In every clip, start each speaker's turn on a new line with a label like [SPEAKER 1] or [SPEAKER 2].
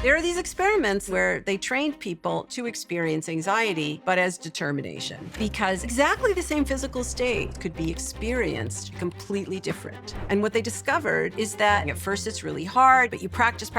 [SPEAKER 1] There are these experiments where they trained people to experience anxiety, but as determination, because exactly the same physical state could be experienced completely different. And what they discovered is that at first it's really hard, but you practice,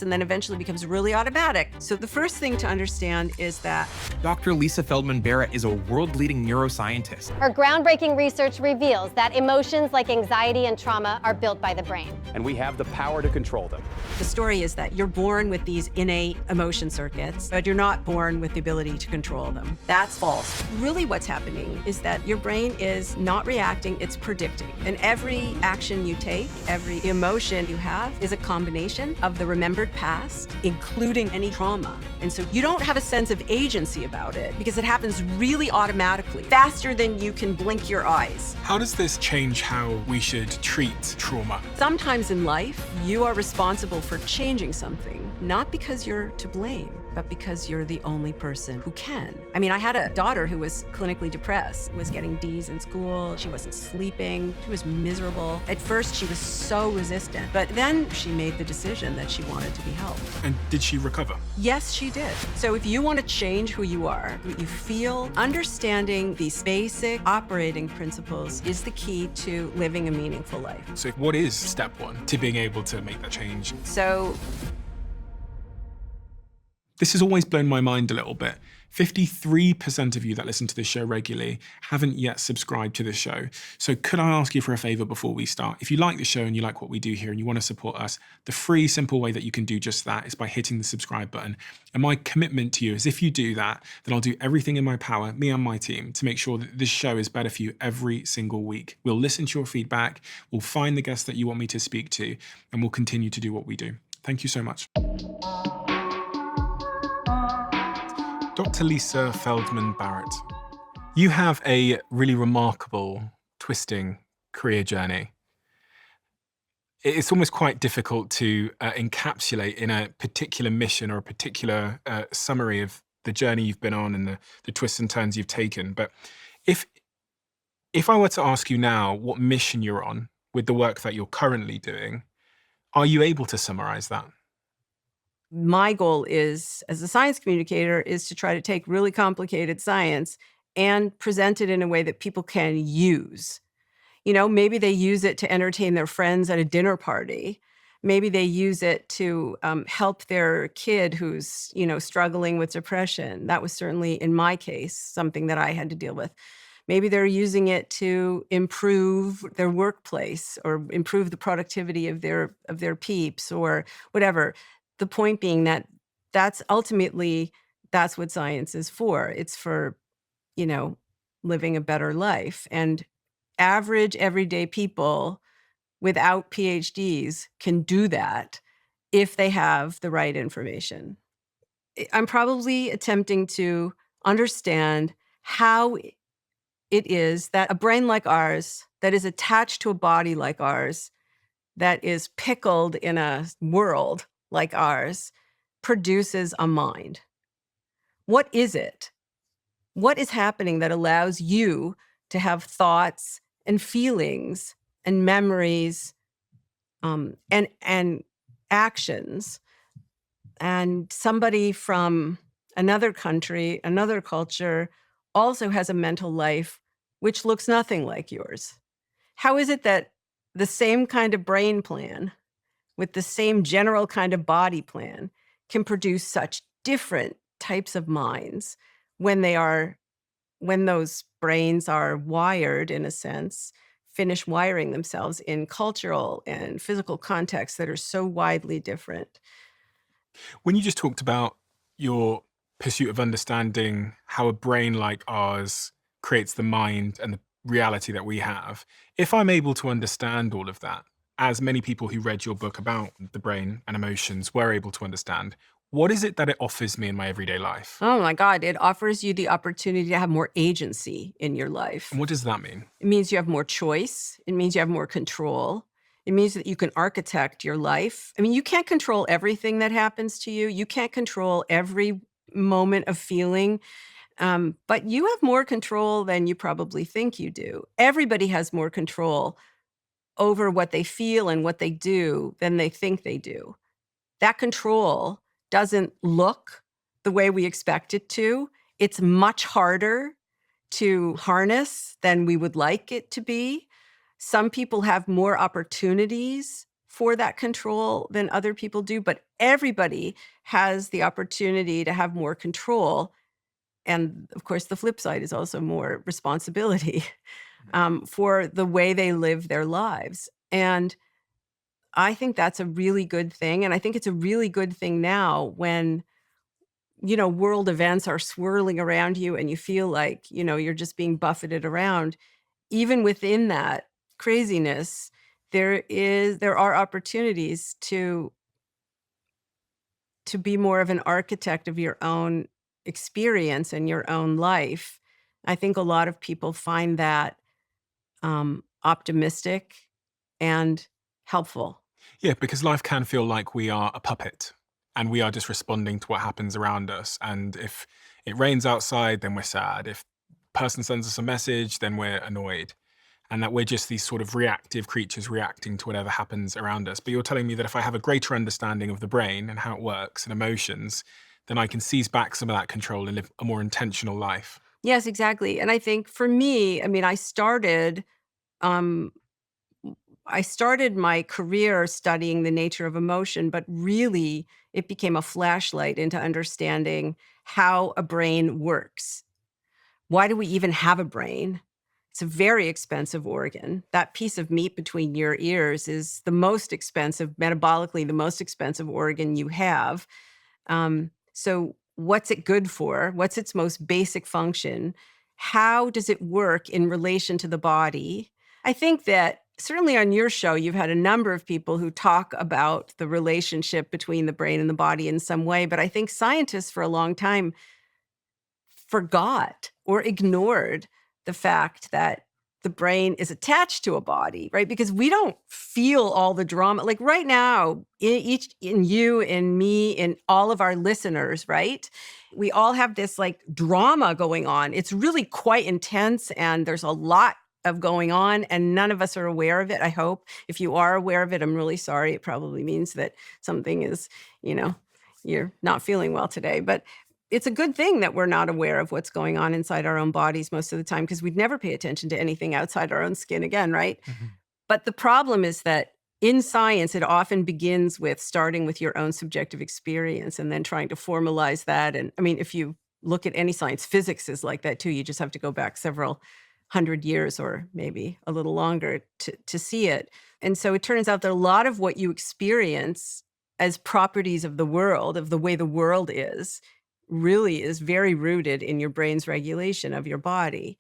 [SPEAKER 1] and then eventually it becomes really automatic. So the first thing to understand is that
[SPEAKER 2] Dr. Lisa Feldman-Barrett is a world-leading neuroscientist.
[SPEAKER 3] Her groundbreaking research reveals that emotions like anxiety and trauma are built by the brain.
[SPEAKER 4] And we have the power to control them.
[SPEAKER 1] the story is that you're born with these innate emotion circuits, but you're not born with the ability to control them. That's false. Really what's happening is that your brain is not reacting, it's predicting. And every action you take, every emotion you have is a combination of the remembered past, including any trauma. And so you don't have a sense of agency about it because it happens really automatically, faster than you can blink your eyes.
[SPEAKER 5] How does this change how we should treat trauma?
[SPEAKER 1] Sometimes in life, you are responsible for changing something, not because you're to blame, but because you're the only person who can. I mean, I had a daughter who was clinically depressed, was getting D's in school, she wasn't sleeping, she was miserable. At first, she was so resistant, but then she made the decision that she wanted to be helped.
[SPEAKER 5] And did she recover?
[SPEAKER 1] Yes, she did. So if you want to change who you are, what you feel, understanding these basic operating principles is the key to living a meaningful life.
[SPEAKER 5] So what is step one to being able to make that change?
[SPEAKER 1] So
[SPEAKER 5] this has always blown my mind a little bit. 53% of you that listen to this show regularly haven't yet subscribed to the show. So could I ask you for a favor before we start? If you like the show and you like what we do here and you want to support us, the free, simple way that you can do just that is by hitting the subscribe button. And my commitment to you is if you do that, then I'll do everything in my power, me and my team, to make sure that this show is better for you every single week. We'll listen to your feedback, we'll find the guests that you want me to speak to, and we'll continue to do what we do. Thank you so much. Dr. Lisa Feldman-Barrett, you have a really remarkable, twisting career journey. It's almost quite difficult to encapsulate in a particular mission or a particular summary of the journey you've been on and the twists and turns you've taken. But if I were to ask you now what mission you're on with the work that you're currently doing, are you able to summarize that?
[SPEAKER 1] my goal is, as a science communicator, is to try to take really complicated science and present it in a way that people can use. You know, maybe they use it to entertain their friends at a dinner party. Maybe they use it to help their kid who's, struggling with depression. That was certainly, in my case, something that I had to deal with. Maybe they're using it to improve their workplace or improve the productivity of their peeps or whatever. The point being that that's what science is for. It's for, living a better life. And average, everyday people without PhDs can do that if they have the right information. I'm probably attempting to understand how it is that a brain like ours, that is attached to a body like ours, that is pickled in a world like ours, produces a mind. What is it? What is happening that allows you to have thoughts and feelings and memories and actions? And somebody from another country, another culture, also has a mental life which looks nothing like yours. How is it that the same kind of brain plan with the same general kind of body plan can produce such different types of minds when those brains are wired, in a sense, finish wiring themselves in cultural and physical contexts that are so widely different?
[SPEAKER 5] When you just talked about your pursuit of understanding how a brain like ours creates the mind and the reality that we have, if I'm able to understand all of that, as many people who read your book about the brain and emotions were able to understand, what is it that it offers me in my everyday life?
[SPEAKER 1] Oh my God, it offers you the opportunity to have more agency in your life.
[SPEAKER 5] And what does that mean?
[SPEAKER 1] It means you have more choice. It means you have more control. It means that you can architect your life. I mean, you can't control everything that happens to you. You can't control every moment of feeling, but you have more control than you probably think you do. Everybody has more control over what they feel and what they do than they think they do. That control doesn't look the way we expect it to. It's much harder to harness than we would like it to be. Some people have more opportunities for that control than other people do, but everybody has the opportunity to have more control. And of course, the flip side is also more responsibility for the way they live their lives. And I think that's a really good thing. And I think it's a really good thing now when, world events are swirling around you and you feel like, you're just being buffeted around. Even within that craziness, there are opportunities to be more of an architect of your own experience and your own life. I think a lot of people find that optimistic and helpful.
[SPEAKER 5] Yeah, because life can feel like we are a puppet and we are just responding to what happens around us. And if it rains outside, then we're sad. If a person sends us a message, then we're annoyed. And that we're just these sort of reactive creatures reacting to whatever happens around us. But you're telling me that if I have a greater understanding of the brain and how it works and emotions, then I can seize back some of that control and live a more intentional life.
[SPEAKER 1] Yes, exactly. And I think for me, I started my career studying the nature of emotion, but really it became a flashlight into understanding how a brain works. Why do we even have a brain? It's a very expensive organ. That piece of meat between your ears is the most expensive, metabolically, the most expensive organ you have. So what's it good for? What's its most basic function? How does it work in relation to the body? I think that certainly on your show, you've had a number of people who talk about the relationship between the brain and the body in some way, but I think scientists for a long time forgot or ignored the fact that the brain is attached to a body, right? Because we don't feel all the drama. Like right now, in you, in me, in all of our listeners, right? We all have this like drama going on. It's really quite intense and there's a lot of going on and none of us are aware of it, I hope. If you are aware of it, I'm really sorry. It probably means that something is, you're not feeling well today. But it's a good thing that we're not aware of what's going on inside our own bodies most of the time because we'd never pay attention to anything outside our own skin again, right?
[SPEAKER 5] Mhm.
[SPEAKER 1] But the problem is that in science, it often begins with starting with your own subjective experience and then trying to formalize that. And I mean, if you look at any science, physics is like that too. You just have to go back several hundred years or maybe a little longer to see it. And so it turns out that a lot of what you experience as properties of the world, of the way the world is, really is very rooted in your brain's regulation of your body.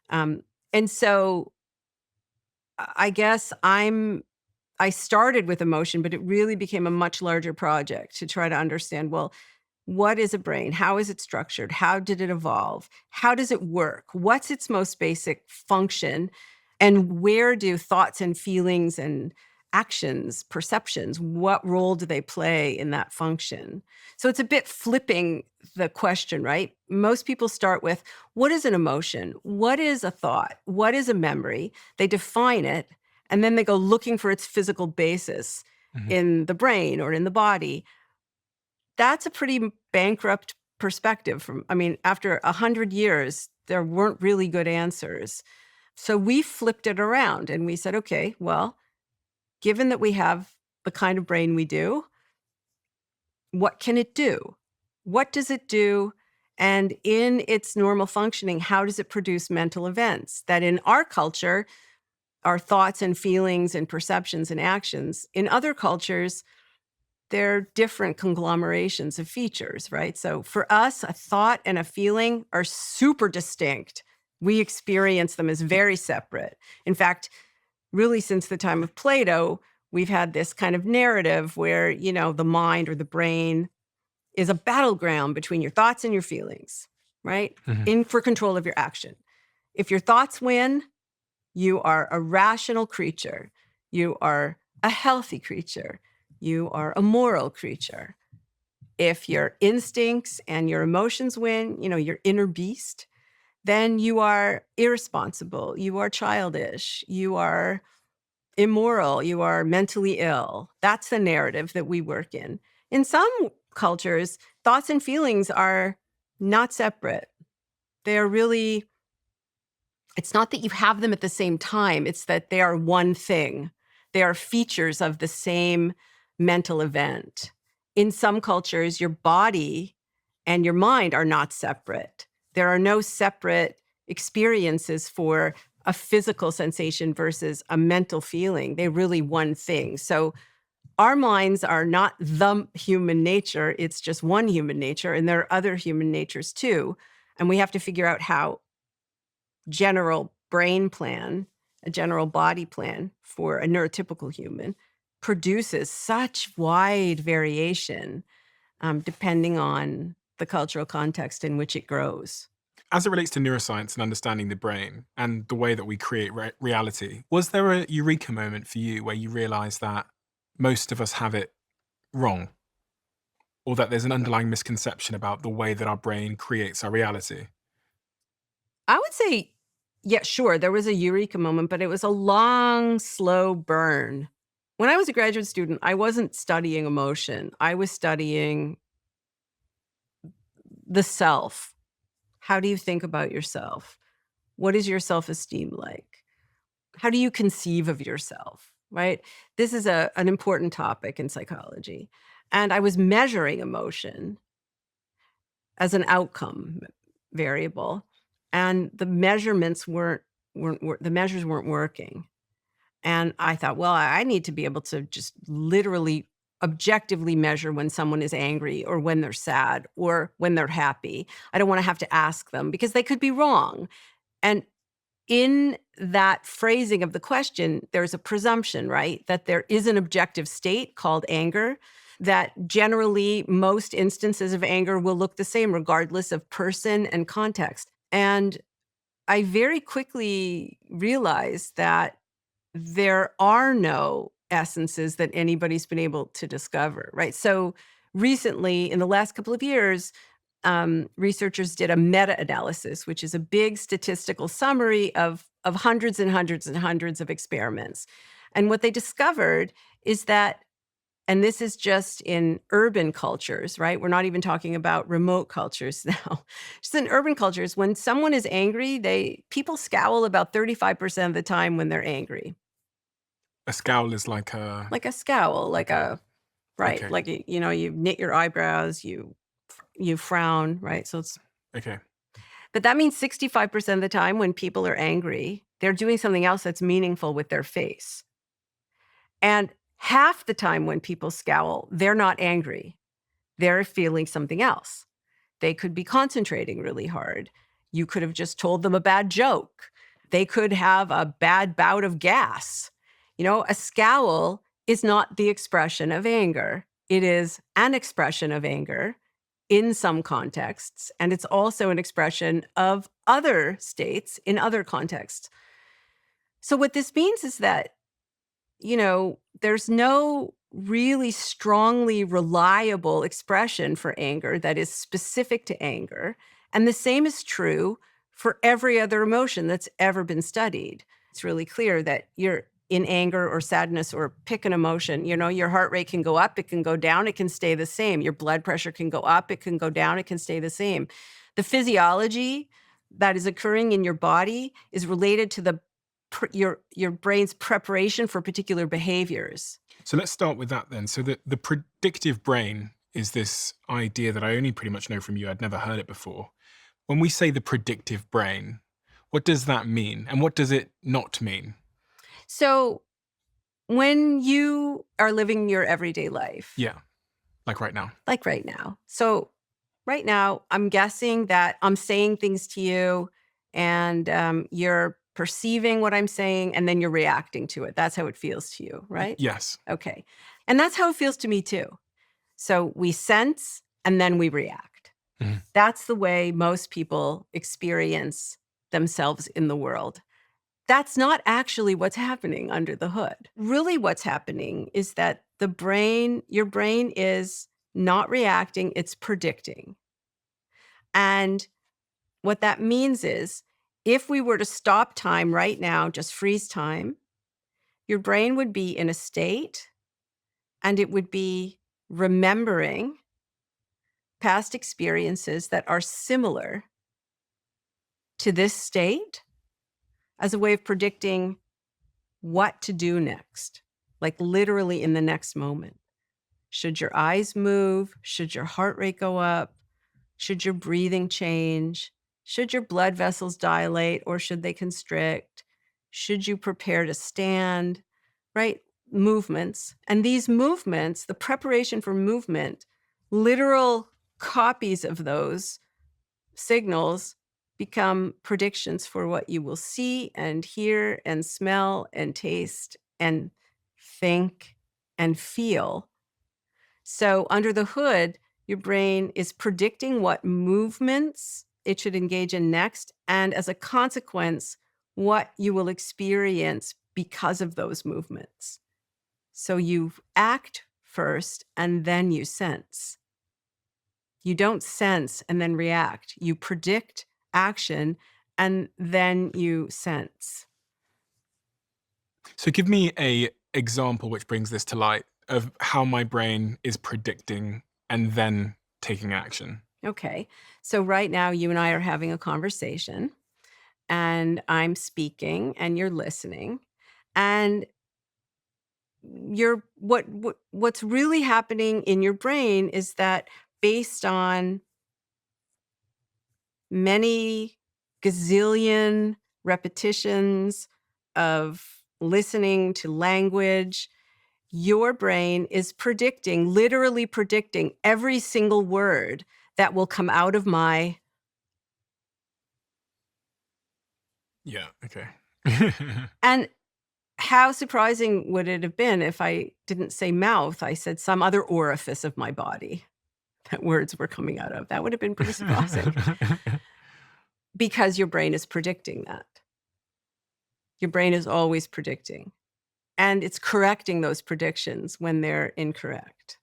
[SPEAKER 1] And so I guess I started with emotion, but it really became a much larger project to try to understand, well, what is a brain? How is it structured? How did it evolve? How does it work? What's its most basic function? And where do thoughts and feelings and actions, perceptions, what role do they play in that function? So it's a bit flipping the question, right? Most people start with, what is an emotion? What is a thought? What is a memory? They define it, and then they go looking for its physical basis
[SPEAKER 5] Mhm.
[SPEAKER 1] in the brain or in the body. That's a pretty bankrupt perspective. After 100 years, there weren't really good answers. So we flipped it around and we said, okay, well, given that we have the kind of brain we do, what can it do? What does it do? And in its normal functioning, how does it produce mental events that in our culture are thoughts and feelings and perceptions and actions? In other cultures, they're different conglomerations of features, right? So for us, a thought and a feeling are super distinct. We experience them as very separate. In fact, really since the time of Plato, we've had this kind of narrative where, the mind or the brain is a battleground between your thoughts and your feelings, right?
[SPEAKER 5] Mhm.
[SPEAKER 1] For control of your action. If your thoughts win, you are a rational creature. You are a healthy creature. You are a moral creature. If your instincts and your emotions win, your inner beast, then you are irresponsible. You are childish. You are immoral. You are mentally ill. That's the narrative that we work in. In some cultures, thoughts and feelings are not separate. They are really, it's not that you have them at the same time, it's that they are one thing. They are features of the same mental event. In some cultures, your body and your mind are not separate. There are no separate experiences for a physical sensation versus a mental feeling. They're really one thing. So our minds are not the human nature. It's just one human nature, and there are other human natures too. And we have to figure out how general brain plan, a general body plan for a neurotypical human produces such wide variation depending on the cultural context in which it grows.
[SPEAKER 5] As it relates to neuroscience and understanding the brain and the way that we create reality, was there a eureka moment for you where you realized that most of us have it wrong? Or that there's an underlying misconception about the way that our brain creates our reality?
[SPEAKER 1] I would say, yeah, sure, there was a eureka moment, but it was a long, slow burn. When I was a graduate student, I wasn't studying emotion. I was studying the self. How do you think about yourself? What is your self-esteem like? How do you conceive of yourself, right? This is an important topic in psychology. And I was measuring emotion as an outcome variable. And the measurements the measures weren't working. And I thought, well, I need to be able to just literally objectively measure when someone is angry or when they're sad or when they're happy. I don't want to have to ask them because they could be wrong. And in that phrasing of the question, there's a presumption, right? That there is an objective state called anger, that generally most instances of anger will look the same regardless of person and context. And I very quickly realized that there are no essences that anybody's been able to discover, right? So recently, in the last couple of years, researchers did a meta-analysis, which is a big statistical summary of hundreds and hundreds and hundreds of experiments. And what they discovered is that, and this is just in urban cultures, right? We're not even talking about remote cultures now. Just in urban cultures, when someone is angry, people scowl about 35% of the time when they're angry.
[SPEAKER 5] A scowl is like a...
[SPEAKER 1] Like a scowl, like a, right,
[SPEAKER 5] Okay.
[SPEAKER 1] like, you knit your eyebrows, you frown, right? So it's,
[SPEAKER 5] Okay.
[SPEAKER 1] but that means 65% of the time when people are angry, they're doing something else that's meaningful with their face. And half the time when people scowl, they're not angry. They're feeling something else. They could be concentrating really hard. You could have just told them a bad joke. They could have a bad bout of gas. A scowl is not the expression of anger. It is an expression of anger in some contexts, and it's also an expression of other states in other contexts. So what this means is that, there's no really strongly reliable expression for anger that is specific to anger. And the same is true for every other emotion that's ever been studied. It's really clear that you're in anger or sadness or pick an emotion, your heart rate can go up, it can go down, it can stay the same. Your blood pressure can go up, it can go down, it can stay the same. The physiology that is occurring in your body is related to your brain's preparation for particular behaviors.
[SPEAKER 5] So let's start with that then. So the predictive brain is this idea that I only pretty much know from you. I'd never heard it before. When we say the predictive brain, what does that mean? And what does it not mean?
[SPEAKER 1] So when you are living your everyday life.
[SPEAKER 5] Yeah, like right now.
[SPEAKER 1] Like right now. So right now, I'm guessing that I'm saying things to you and you're perceiving what I'm saying and then you're reacting to it. That's how it feels to you, right?
[SPEAKER 5] Yes.
[SPEAKER 1] Okay. And that's how it feels to me too. So we sense and then we react.
[SPEAKER 5] Mm-hmm.
[SPEAKER 1] That's the way most people experience themselves in the world. That's not actually what's happening under the hood. Really what's happening is that your brain is not reacting, it's predicting. And what that means is if we were to stop time right now, just freeze time, your brain would be in a state and it would be remembering past experiences that are similar to this state as a way of predicting what to do next, like literally in the next moment. Should your eyes move? Should your heart rate go up? Should your breathing change? Should your blood vessels dilate or should they constrict? Should you prepare to stand? Right? Movements. And these movements, the preparation for movement, literal copies of those signals become predictions for what you will see and hear and smell and taste and think and feel. So under the hood, your brain is predicting what movements it should engage in next, and as a consequence, what you will experience because of those movements. So you act first and then you sense. You don't sense and then react. You predict action and then you sense.
[SPEAKER 5] So give me a example which brings this to light of how my brain is predicting and then taking action.
[SPEAKER 1] Okay. So right now you and I are having a conversation and I'm speaking and you're listening. And what's really happening in your brain is that based on many gazillion repetitions of listening to language, your brain is predicting, literally predicting every single word that will come out of my.
[SPEAKER 5] Yeah, okay.
[SPEAKER 1] And how surprising would it have been if I didn't say mouth, I said some other orifice of my body that words were coming out of? That would have been pretty surprising. Because your brain is predicting that. Your brain is always predicting. And it's correcting those predictions when they're incorrect.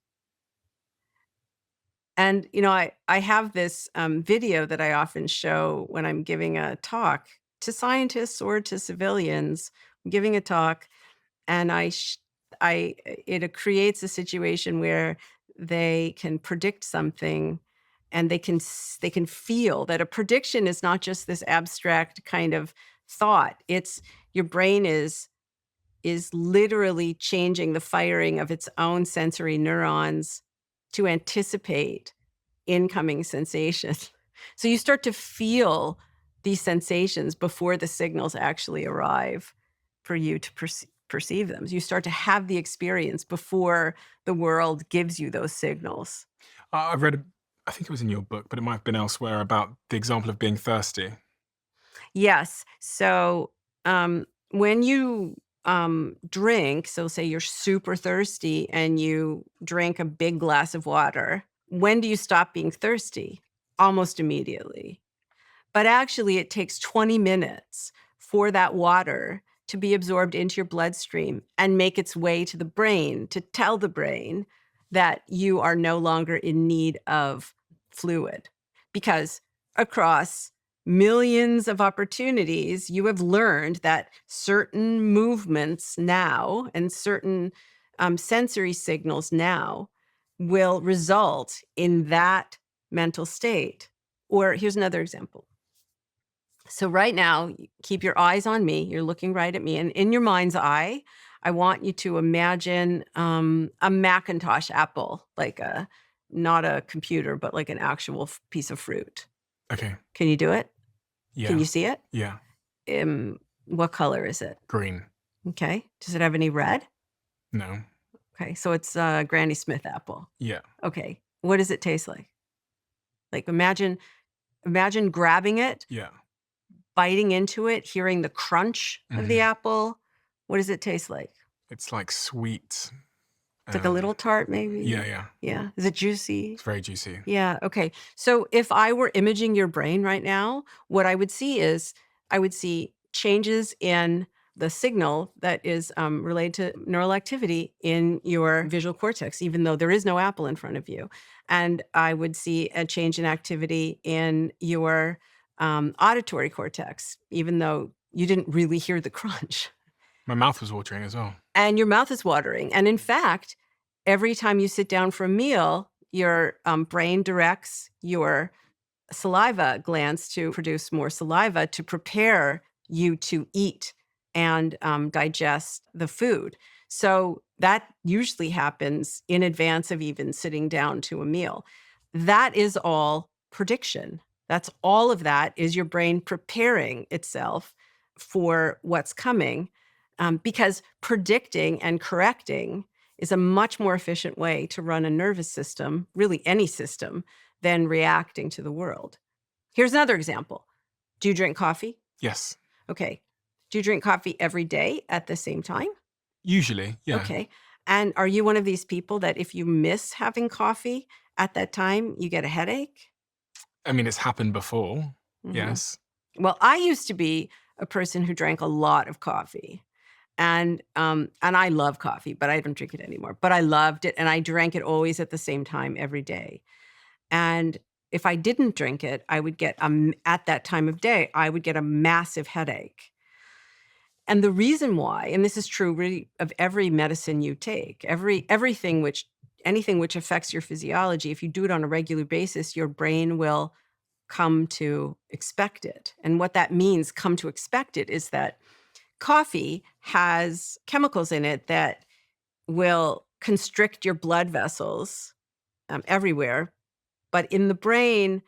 [SPEAKER 1] And, I have this video that I often show when I'm giving a talk to scientists or to civilians. I'm giving a talk, and it creates a situation where they can predict something, and they can feel that a prediction is not just this abstract kind of thought. It's your brain is literally changing the firing of its own sensory neurons to anticipate incoming sensation. So you start to feel these sensations before the signals actually arrive for you to perceive them. You start to have the experience before the world gives you those signals.
[SPEAKER 5] I've read, I think it was in your book, but it might have been elsewhere, about the example of being thirsty.
[SPEAKER 1] Yes. So when you drink, so say you're super thirsty and you drink a big glass of water, when do you stop being thirsty? Almost immediately. But actually, it takes 20 minutes for that water to be absorbed into your bloodstream and make its way to the brain to tell the brain that you are no longer in need of fluid. Because across millions of opportunities, you have learned that certain movements now and certain sensory signals now will result in that mental state. Or here's another example. So right now, keep your eyes on me. You're looking right at me. And in your mind's eye, I want you to imagine a Macintosh apple, like not a computer, but like an actual piece of fruit.
[SPEAKER 5] Okay.
[SPEAKER 1] Can you do it?
[SPEAKER 5] Yeah.
[SPEAKER 1] Can you see it?
[SPEAKER 5] Yeah.
[SPEAKER 1] What color is it?
[SPEAKER 5] Green.
[SPEAKER 1] Okay. Does it have any red?
[SPEAKER 5] No.
[SPEAKER 1] Okay. So it's a Granny Smith apple.
[SPEAKER 5] Yeah.
[SPEAKER 1] Okay. What does it taste like? Like imagine grabbing it,
[SPEAKER 5] Yeah.
[SPEAKER 1] biting into it, hearing the crunch of the apple. What does it taste like?
[SPEAKER 5] It's like sweet.
[SPEAKER 1] It's like a little tart, maybe?
[SPEAKER 5] Yeah.
[SPEAKER 1] Yeah. Is it juicy?
[SPEAKER 5] It's very juicy.
[SPEAKER 1] Yeah. Okay. So if I were imaging your brain right now, what I would see is I would see changes in the signal that is related to neural activity in your visual cortex, even though there is no apple in front of you. And I would see a change in activity in your auditory cortex, even though you didn't really hear the crunch.
[SPEAKER 5] My mouth was watering as well.
[SPEAKER 1] And your mouth is watering. And in fact, every time you sit down for a meal, your brain directs your saliva glands to produce more saliva to prepare you to eat and digest the food. So that usually happens in advance of even sitting down to a meal. That is all prediction. That's all of that is your brain preparing itself for what's coming, because predicting and correcting is a much more efficient way to run a nervous system, really any system, than reacting to the world. Here's another example. Do you drink coffee?
[SPEAKER 5] Yes.
[SPEAKER 1] Okay. Do you drink coffee every day at the same time?
[SPEAKER 5] Usually, yeah.
[SPEAKER 1] Okay. And are you one of these people that if you miss having coffee at that time, you get a headache?
[SPEAKER 5] I mean, it's happened before.
[SPEAKER 1] Mhm.
[SPEAKER 5] Yes.
[SPEAKER 1] Well, I used to be a person who drank a lot of coffee. And I love coffee, but I don't drink it anymore. But I loved it, and I drank it always at the same time every day. And if I didn't drink it, I would get at that time of day, I would get a massive headache. And the reason why, and this is true really of every medicine you take, anything which affects your physiology, if you do it on a regular basis, your brain will come to expect it. And what that means, come to expect it, is that coffee has chemicals in it that will constrict your blood vessels everywhere. But in the brain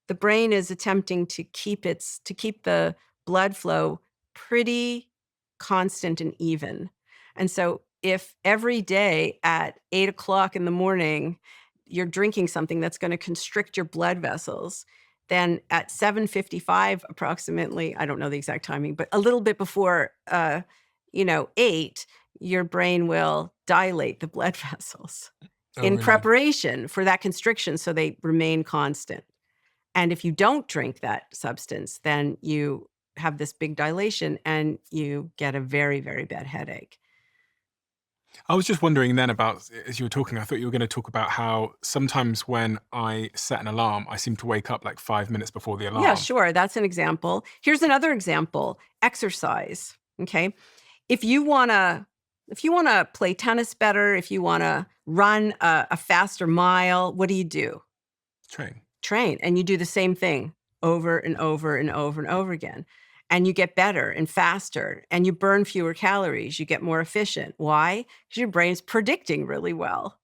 [SPEAKER 1] is attempting to keep the blood flow pretty constant and even. And so if every day at 8 o'clock in the morning, you're drinking something that's going to constrict your blood vessels, then at 7:55 approximately, I don't know the exact timing, but a little bit before 8, your brain will dilate the blood vessels in
[SPEAKER 5] really?
[SPEAKER 1] preparation for that constriction so they remain constant. And if you don't drink that substance, then you have this big dilation and you get a very, very bad headache.
[SPEAKER 5] I was just wondering then about, as you were talking, I thought you were going to talk about how sometimes when I set an alarm, I seem to wake up like 5 minutes before the alarm.
[SPEAKER 1] Yeah, sure. That's an example. Here's another example. Exercise. Okay. If you want to play tennis better, if you want to run a faster mile, what do? Train. And you do the same thing over and over and over and over again. And you get better and faster and you burn fewer calories. You get more efficient. Why? Because your brain's predicting really well.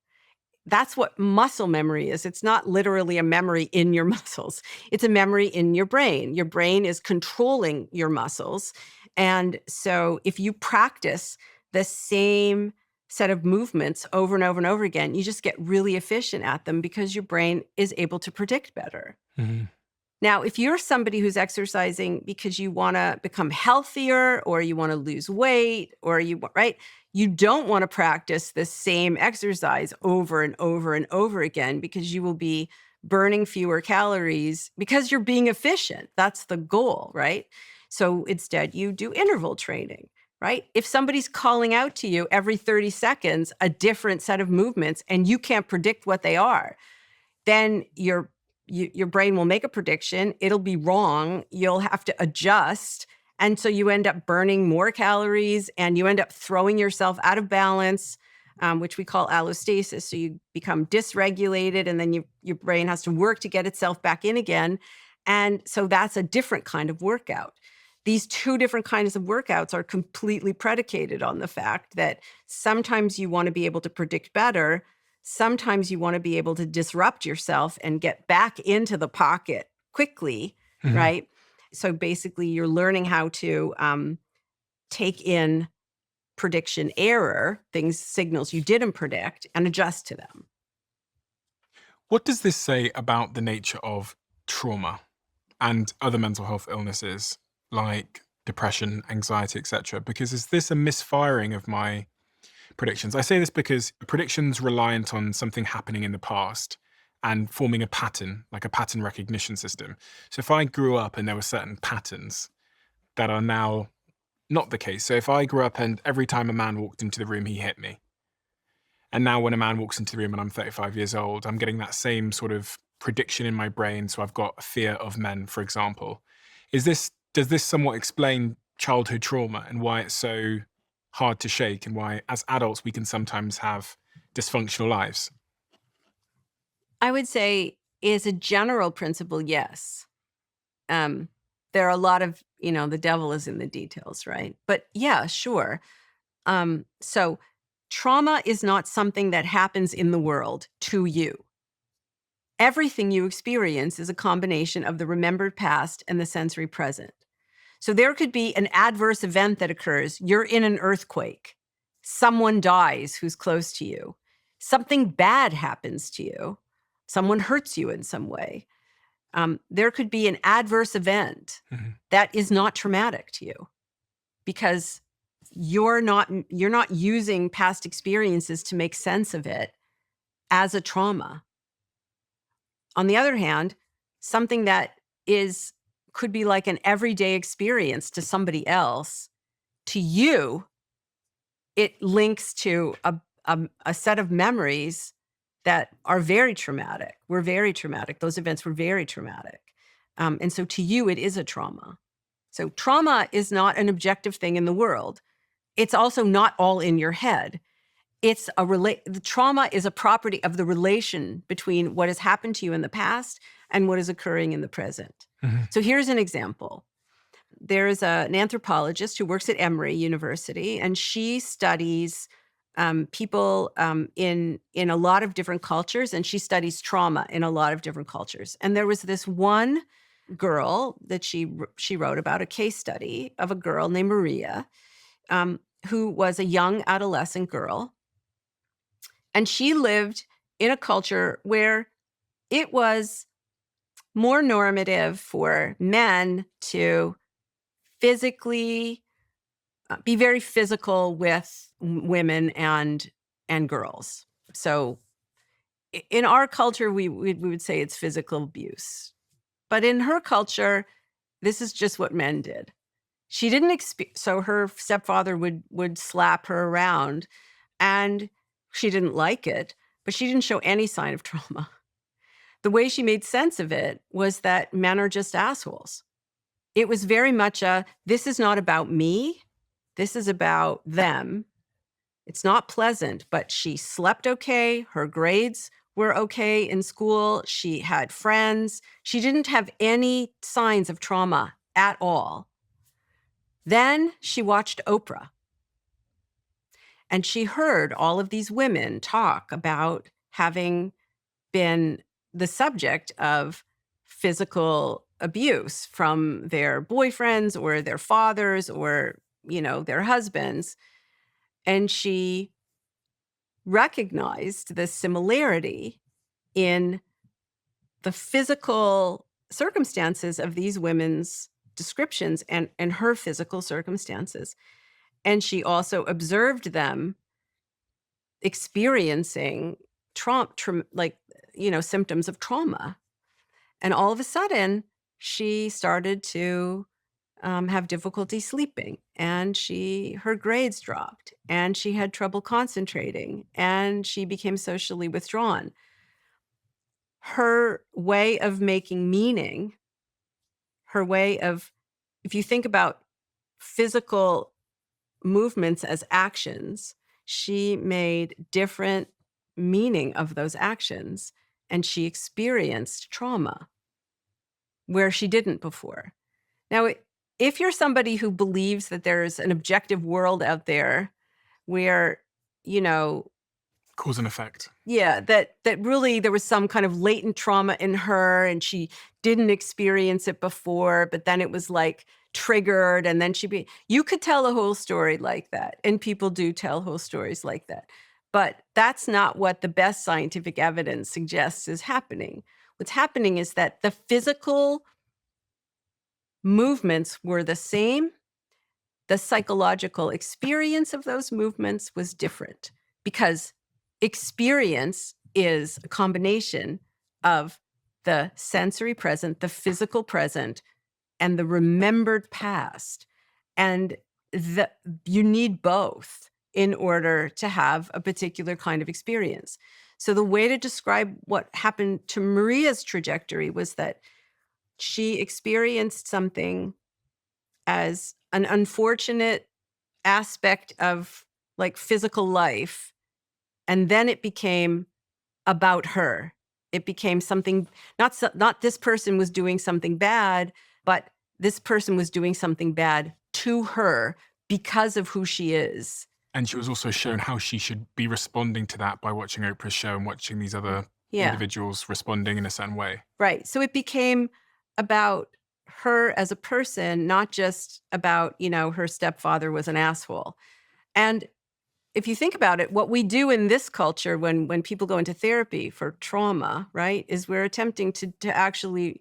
[SPEAKER 1] That's what muscle memory is. It's not literally a memory in your muscles. It's a memory in your brain. Your brain is controlling your muscles. And so if you practice the same set of movements over and over and over again, you just get really efficient at them because your brain is able to predict better.
[SPEAKER 5] Mm-hmm.
[SPEAKER 1] Now, if you're somebody who's exercising because you want to become healthier or you want to lose weight or you don't want to practice the same exercise over and over and over again because you will be burning fewer calories because you're being efficient. That's the goal, right? So instead you do interval training, right? If somebody's calling out to you every 30 seconds, a different set of movements, and you can't predict what they are, then your brain will make a prediction. It'll be wrong. You'll have to adjust. And so you end up burning more calories and you end up throwing yourself out of balance, which we call allostasis. So you become dysregulated and then your brain has to work to get itself back in again. And so that's a different kind of workout. These two different kinds of workouts are completely predicated on the fact that sometimes you want to be able to predict better. Sometimes you want to be able to disrupt yourself and get back into the pocket quickly,
[SPEAKER 5] Mm-hmm.
[SPEAKER 1] right? So basically, you're learning how to take in prediction error, signals you didn't predict, and adjust to them.
[SPEAKER 5] What does this say about the nature of trauma and other mental health illnesses like depression, anxiety, etc.? Because is this a misfiring of my predictions? I say this because predictions reliant on something happening in the past and forming a pattern, like a pattern recognition system. So if I grew up and there were certain patterns that are now not the case. So if I grew up and every time a man walked into the room, he hit me. And now when a man walks into the room and I'm 35 years old, I'm getting that same sort of prediction in my brain. So I've got a fear of men, for example. Does this somewhat explain childhood trauma and why it's so hard to shake and why as adults we can sometimes have dysfunctional lives?
[SPEAKER 1] I would say, as a general principle, yes. There are a lot of, the devil is in the details, right? But yeah, sure. So trauma is not something that happens in the world to you. Everything you experience is a combination of the remembered past and the sensory present. So there could be an adverse event that occurs. You're in an earthquake. Someone dies who's close to you. Something bad happens to you. Someone hurts you in some way. There could be an adverse event that is not traumatic to you because you're not using past experiences to make sense of it as a trauma. On the other hand, something that could be like an everyday experience to somebody else, to you, it links to a set of memories that are very traumatic. Were very traumatic. Those events were very traumatic. And so to you, it is a trauma. So trauma is not an objective thing in the world. It's also not all in your head. The trauma is a property of the relation between what has happened to you in the past and what is occurring in the present. So here's an example. There's an anthropologist who works at Emory University, and she studies people in a lot of different cultures, and she studies trauma in a lot of different cultures. And there was this one girl that she wrote about, a case study of a girl named Maria, who was a young adolescent girl. And she lived in a culture where it was more normative for men to physically be very physical with women and girls. So in our culture, we would say it's physical abuse. But in her culture, this is just what men did. She didn't so her stepfather would slap her around, and she didn't like it, but she didn't show any sign of trauma. The way she made sense of it was that men are just assholes. It was very much this is not about me. This is about them. It's not pleasant, but she slept okay. Her grades were okay in school. She had friends. She didn't have any signs of trauma at all. Then she watched Oprah. And she heard all of these women talk about having been the subject of physical abuse from their boyfriends or their fathers or, their husbands. And she recognized the similarity in the physical circumstances of these women's descriptions and her physical circumstances. And she also observed them experiencing symptoms of trauma. And all of a sudden, she started to have difficulty sleeping, and her grades dropped, and she had trouble concentrating, and she became socially withdrawn. Her way of making meaning, if you think about physical movements as actions, she made different meaning of those actions, and she experienced trauma where she didn't before. Now, if you're somebody who believes that there's an objective world out there where,
[SPEAKER 5] Cause and effect.
[SPEAKER 1] Yeah, that really there was some kind of latent trauma in her and she didn't experience it before, but then it was like triggered and then you could tell a whole story like that. And people do tell whole stories like that. But that's not what the best scientific evidence suggests is happening. What's happening is that the physical movements were the same. The psychological experience of those movements was different because experience is a combination of the sensory present, the physical present, and the remembered past. And you need both in order to have a particular kind of experience. So the way to describe what happened to Maria's trajectory was that she experienced something as an unfortunate aspect of like physical life. And then it became about her. It became something, not this person was doing something bad, but this person was doing something bad to her because of who she is.
[SPEAKER 5] And she was also shown how she should be responding to that by watching Oprah's show and watching these other individuals responding in a certain way.
[SPEAKER 1] Right. So it became about her as a person, not just about, her stepfather was an asshole. And if you think about it, what we do in this culture when people go into therapy for trauma, right, is we're attempting to actually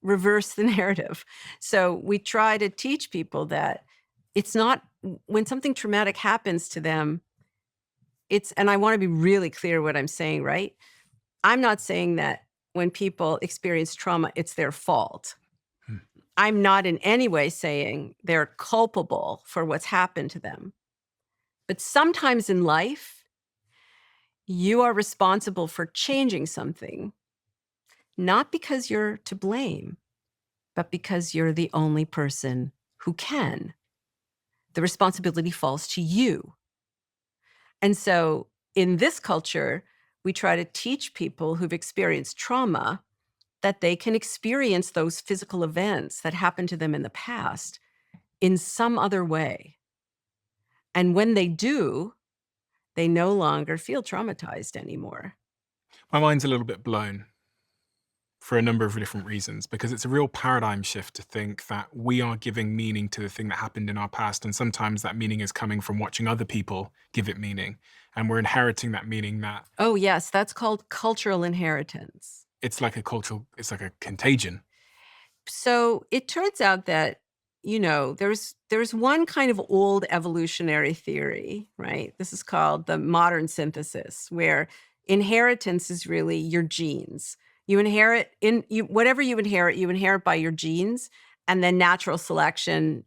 [SPEAKER 1] reverse the narrative. So we try to teach people that it's not, when something traumatic happens to them, and I want to be really clear what I'm saying, right? I'm not saying that when people experience trauma, it's their fault. I'm not in any way saying they're culpable for what's happened to them. But sometimes in life, you are responsible for changing something, not because you're to blame, but because you're the only person who can. The responsibility falls to you. And so in this culture, we try to teach people who've experienced trauma that they can experience those physical events that happened to them in the past in some other way. And when they do, they no longer feel traumatized anymore.
[SPEAKER 5] My mind's a little bit blown for a number of different reasons, because it's a real paradigm shift to think that we are giving meaning to the thing that happened in our past. And sometimes that meaning is coming from watching other people give it meaning. And we're inheriting that meaning that...
[SPEAKER 1] Oh, yes, that's called cultural inheritance.
[SPEAKER 5] It's like a contagion.
[SPEAKER 1] So it turns out that, there's one kind of old evolutionary theory, right? This is called the modern synthesis, where inheritance is really your genes. You inherit whatever you inherit by your genes, and then natural selection,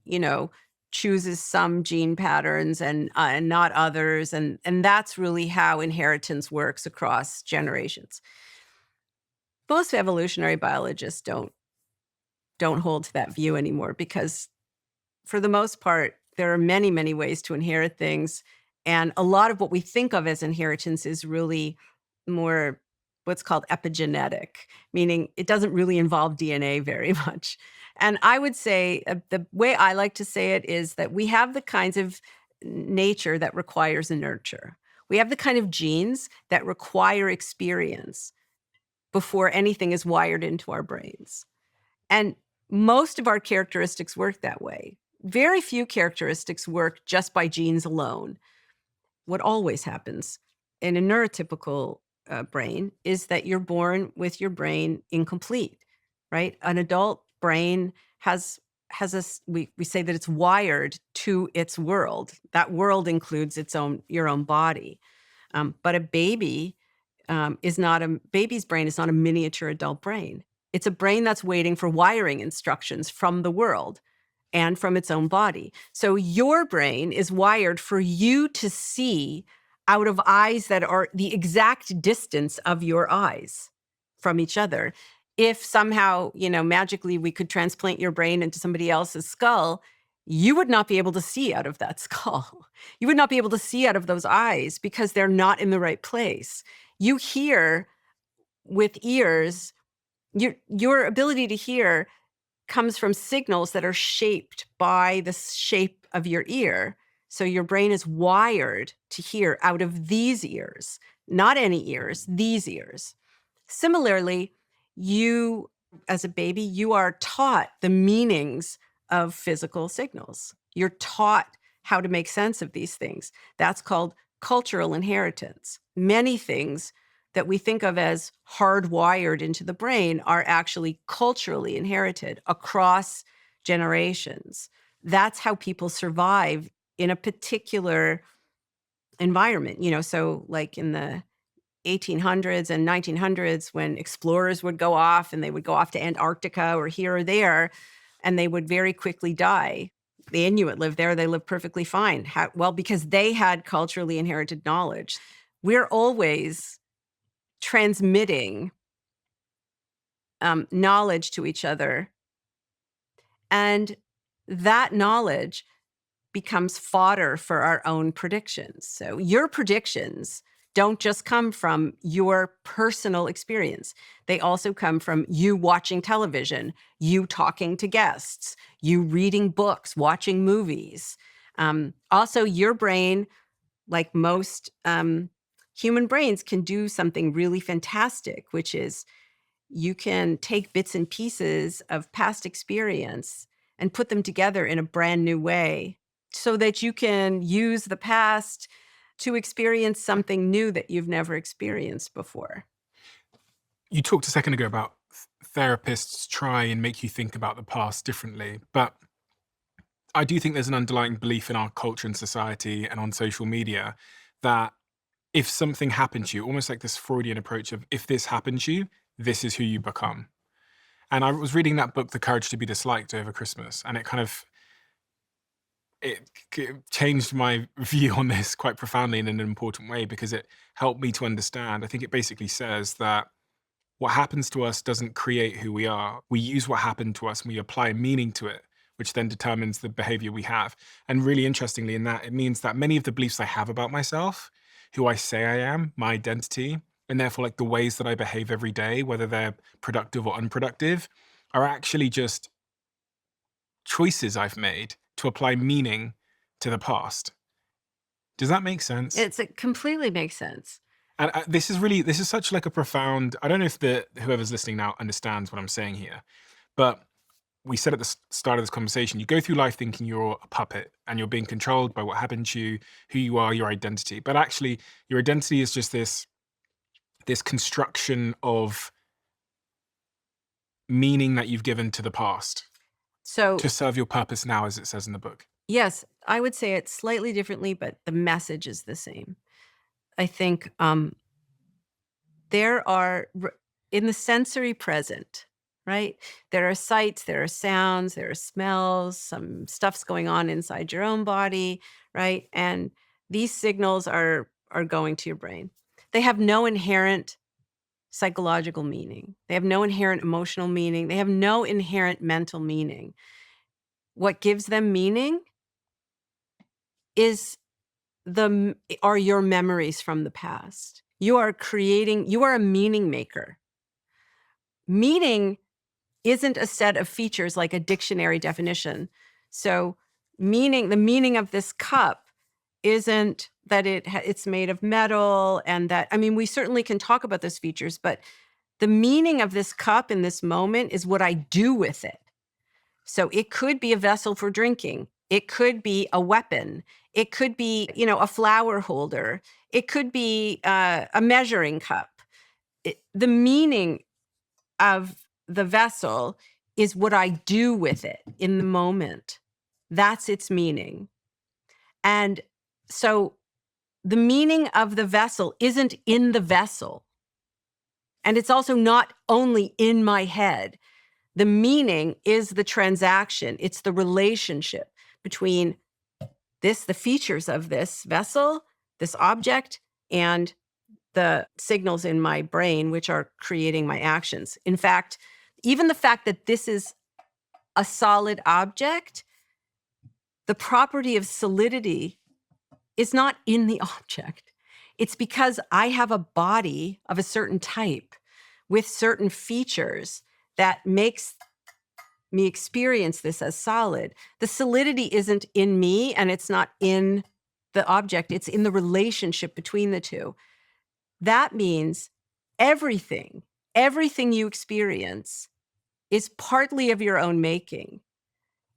[SPEAKER 1] chooses some gene patterns and not others, and that's really how inheritance works across generations. Most evolutionary biologists don't hold to that view anymore, because for the most part, there are many, many ways to inherit things. And a lot of what we think of as inheritance is really more what's called epigenetic, meaning it doesn't really involve DNA very much. And I would say the way I like to say it is that we have the kinds of nature that requires a nurture. We have the kind of genes that require experience before anything is wired into our brains. And most of our characteristics work that way. Very few characteristics work just by genes alone. What always happens in a neurotypical brain is that you're born with your brain incomplete, right? An adult brain has we say that it's wired to its world. That world includes your own body. But a baby's brain is not a miniature adult brain. It's a brain that's waiting for wiring instructions from the world and from its own body. So your brain is wired for you to see out of eyes that are the exact distance of your eyes from each other. If somehow, magically we could transplant your brain into somebody else's skull, you would not be able to see out of that skull. You would not be able to see out of those eyes because they're not in the right place. You hear with ears. Your ability to hear comes from signals that are shaped by the shape of your ear. So your brain is wired to hear out of these ears, not any ears, these ears. Similarly, you, as a baby, you are taught the meanings of physical signals. You're taught how to make sense of these things. That's called cultural inheritance. Many things that we think of as hardwired into the brain are actually culturally inherited across generations. That's how people survive in a particular environment. So like in the 1800s and 1900s, when explorers would go off and they would go off to Antarctica or here or there, and they would very quickly die. The Inuit lived there, they lived perfectly fine. Well, because they had culturally inherited knowledge. We're always transmitting knowledge to each other. And that knowledge becomes fodder for our own predictions. So your predictions don't just come from your personal experience. They also come from you watching television, you talking to guests, you reading books, watching movies. Also, your brain, like most human brains, can do something really fantastic, which is you can take bits and pieces of past experience and put them together in a brand new way so that you can use the past to experience something new that you've never experienced before.
[SPEAKER 5] You talked a second ago about therapists try and make you think about the past differently, but I do think there's an underlying belief in our culture and society and on social media that if something happened to you, almost like this Freudian approach of if this happened to you, this is who you become. And I was reading that book, The Courage to be Disliked, over Christmas, and it changed my view on this quite profoundly in an important way, because it helped me to understand. I think it basically says that what happens to us doesn't create who we are. We use what happened to us and we apply meaning to it, which then determines the behavior we have. And really interestingly in that, it means that many of the beliefs I have about myself, who I say I am, my identity, and therefore like the ways that I behave every day, whether they're productive or unproductive, are actually just choices I've made to apply meaning to the past. Does that make sense?
[SPEAKER 1] It completely makes sense.
[SPEAKER 5] And this is such like a profound, I don't know if whoever's listening now understands what I'm saying here, but we said at the start of this conversation, you go through life thinking you're a puppet and you're being controlled by what happened to you, who you are, your identity. But actually, your identity is just this construction of meaning that you've given to the past
[SPEAKER 1] So,
[SPEAKER 5] to serve your purpose now, as it says in the book.
[SPEAKER 1] yes, I would say it slightly differently, but the message is the same. I think there are, in the sensory present, right? There are sights, there are sounds, there are smells, some stuff's going on inside your own body, right? And these signals are going to your brain. They have no inherent psychological meaning. They have no inherent emotional meaning. They have no inherent mental meaning. What gives them meaning are your memories from the past. You are a meaning maker. Meaning isn't a set of features like a dictionary definition. So the meaning of this cup isn't that it's made of metal, and that, I mean, we certainly can talk about those features, but the meaning of this cup in this moment is what I do with it. So it could be a vessel for drinking. It could be a weapon. It could be, a flower holder. It could be a measuring cup. The meaning of the vessel is what I do with it in the moment. That's its meaning. And so the meaning of the vessel isn't in the vessel. And it's also not only in my head. The meaning is the transaction. It's the relationship between the features of this vessel, this object, and the signals in my brain, which are creating my actions. In fact, even the fact that this is a solid object, the property of solidity is not in the object. It's because I have a body of a certain type with certain features that makes me experience this as solid. The solidity isn't in me, and it's not in the object. It's in the relationship between the two. That means everything you experience is partly of your own making.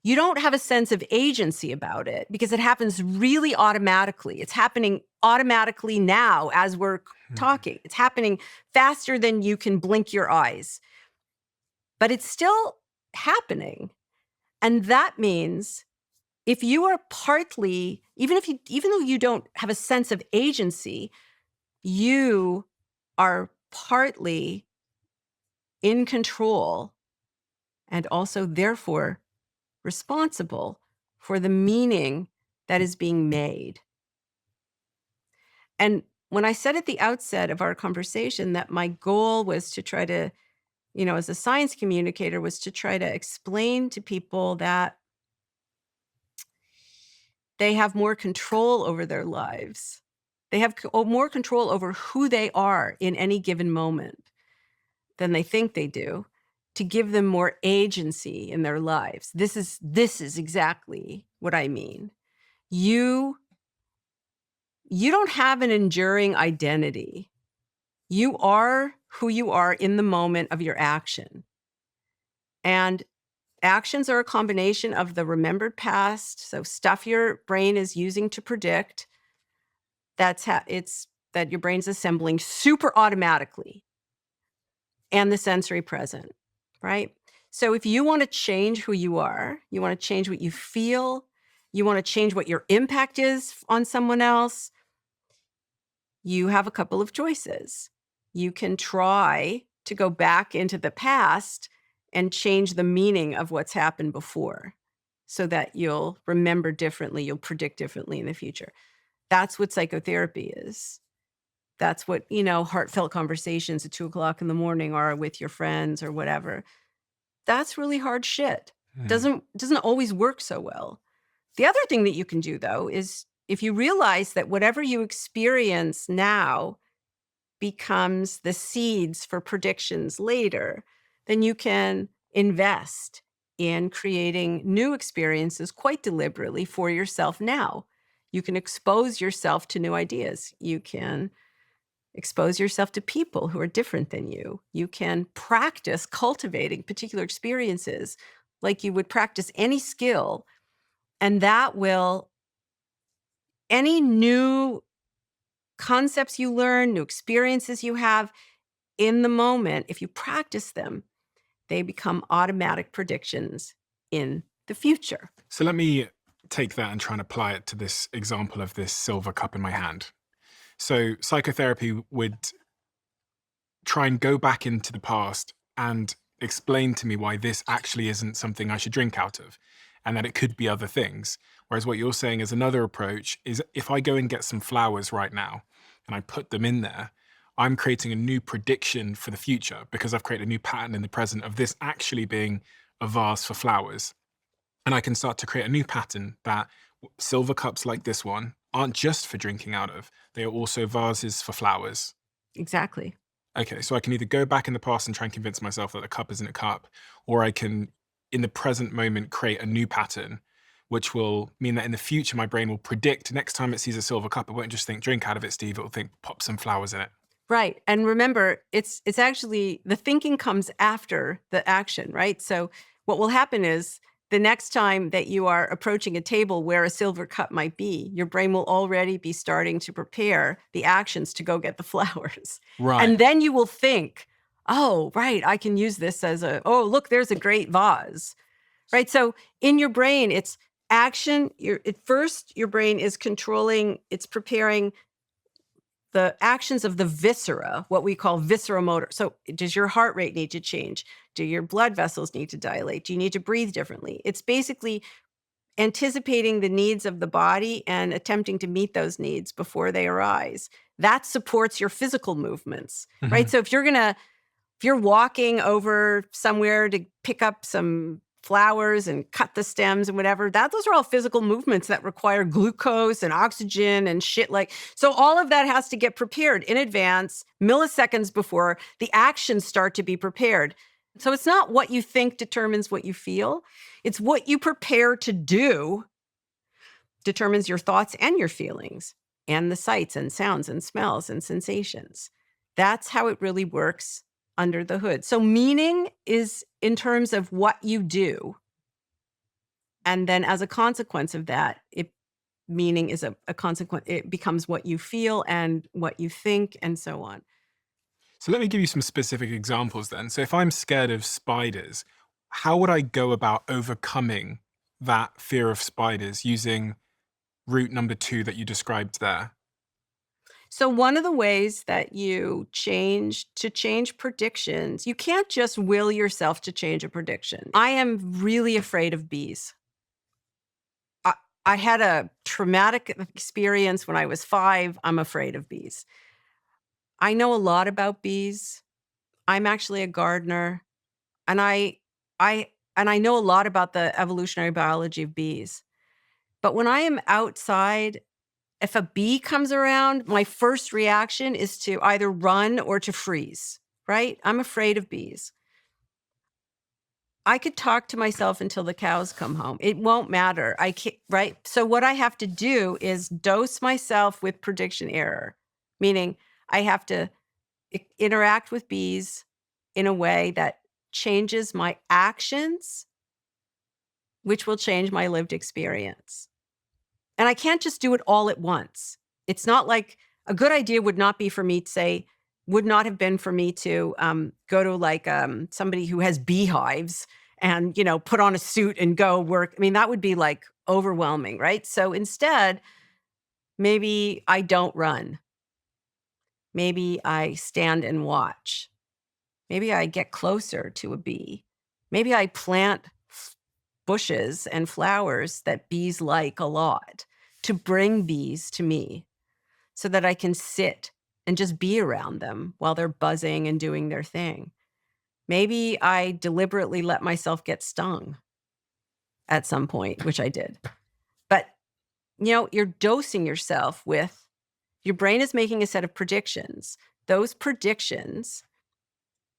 [SPEAKER 1] You don't have a sense of agency about it because it happens really automatically. It's happening automatically now as we're talking. It's happening faster than you can blink your eyes. But it's still happening. And that means if you are partly, even though you don't have a sense of agency, you are partly in control and also therefore responsible for the meaning that is being made. And when I said at the outset of our conversation that my goal was to try to, as a science communicator, was to try to explain to people that they have more control over their lives They have more control over who they are in any given moment than they think they do, to give them more agency in their lives. This is exactly what I mean. You don't have an enduring identity. You are who you are in the moment of your action. And actions are a combination of the remembered past, so stuff your brain is using to predict. That your brain's assembling super automatically, and the sensory present, right? So if you want to change who you are, you want to change what you feel, you want to change what your impact is on someone else, you have a couple of choices. You can try to go back into the past and change the meaning of what's happened before so that you'll remember differently, you'll predict differently in the future. That's what psychotherapy is. That's what, heartfelt conversations at 2:00 in the morning are with your friends or whatever. That's really hard shit. Doesn't always work so well. The other thing that you can do, though, is if you realize that whatever you experience now becomes the seeds for predictions later, then you can invest in creating new experiences quite deliberately for yourself now. You can expose yourself to new ideas. You can expose yourself to people who are different than you. You can practice cultivating particular experiences like you would practice any skill. And that will, any new concepts you learn, new experiences you have in the moment, if you practice them, they become automatic predictions in the future.
[SPEAKER 5] So let me take that and try and apply it to this example of this silver cup in my hand. So psychotherapy would try and go back into the past and explain to me why this actually isn't something I should drink out of, and that it could be other things. Whereas what you're saying is another approach is, if I go and get some flowers right now and I put them in there, I'm creating a new prediction for the future because I've created a new pattern in the present of this actually being a vase for flowers. And I can start to create a new pattern that silver cups like this one aren't just for drinking out of, they are also vases for flowers.
[SPEAKER 1] Exactly.
[SPEAKER 5] Okay, so I can either go back in the past and try and convince myself that the cup isn't a cup, or I can, in the present moment, create a new pattern, which will mean that in the future, my brain will predict next time it sees a silver cup, it won't just think, drink out of it, Steve, it will think, pop some flowers in it.
[SPEAKER 1] Right. And remember, it's actually, the thinking comes after the action, right? So what will happen is, the next time that you are approaching a table where a silver cup might be, your brain will already be starting to prepare the actions to go get the flowers.
[SPEAKER 5] Right.
[SPEAKER 1] And then you will think, oh, right, I can use this as oh, look, there's a great vase, right? So in your brain, it's action. At first, your brain is controlling, it's preparing the actions of the viscera, what we call visceromotor. So does your heart rate need to change? Do your blood vessels need to dilate? Do you need to breathe differently? It's basically anticipating the needs of the body and attempting to meet those needs before they arise. That supports your physical movements, right? So if you're walking over somewhere to pick up some flowers and cut the stems and whatever, those are all physical movements that require glucose and oxygen and shit so all of that has to get prepared in advance, milliseconds before the actions start to be prepared. So it's not what you think determines what you feel. It's what you prepare to do determines your thoughts and your feelings and the sights and sounds and smells and sensations. That's how it really works under the hood. So meaning is in terms of what you do. And then as a consequence of that, meaning is a consequence. It becomes what you feel and what you think and so on.
[SPEAKER 5] So let me give you some specific examples then. So if I'm scared of spiders, how would I go about overcoming that fear of spiders using route number 2 that you described there?
[SPEAKER 1] So one of the ways that you change predictions, you can't just will yourself to change a prediction. I am really afraid of bees. I had a traumatic experience when I was 5. I'm afraid of bees. I know a lot about bees. I'm actually a gardener, and I know a lot about the evolutionary biology of bees. But when I am outside if a bee comes around, my first reaction is to either run or to freeze, right? I'm afraid of bees. I could talk to myself until the cows come home. It won't matter. I can't, right? So what I have to do is dose myself with prediction error, meaning I have to interact with bees in a way that changes my actions, which will change my lived experience. And I can't just do it all at once. It's not like a good idea would not be for me to say, would not have been for me to go to like somebody who has beehives and, put on a suit and go work. I mean, that would be like overwhelming, right? So instead, maybe I don't run. Maybe I stand and watch. Maybe I get closer to a bee. Maybe I plant bushes and flowers that bees like a lot to bring bees to me so that I can sit and just be around them while they're buzzing and doing their thing. Maybe I deliberately let myself get stung at some point, which I did. But, you're dosing yourself with, your brain is making a set of predictions. Those predictions,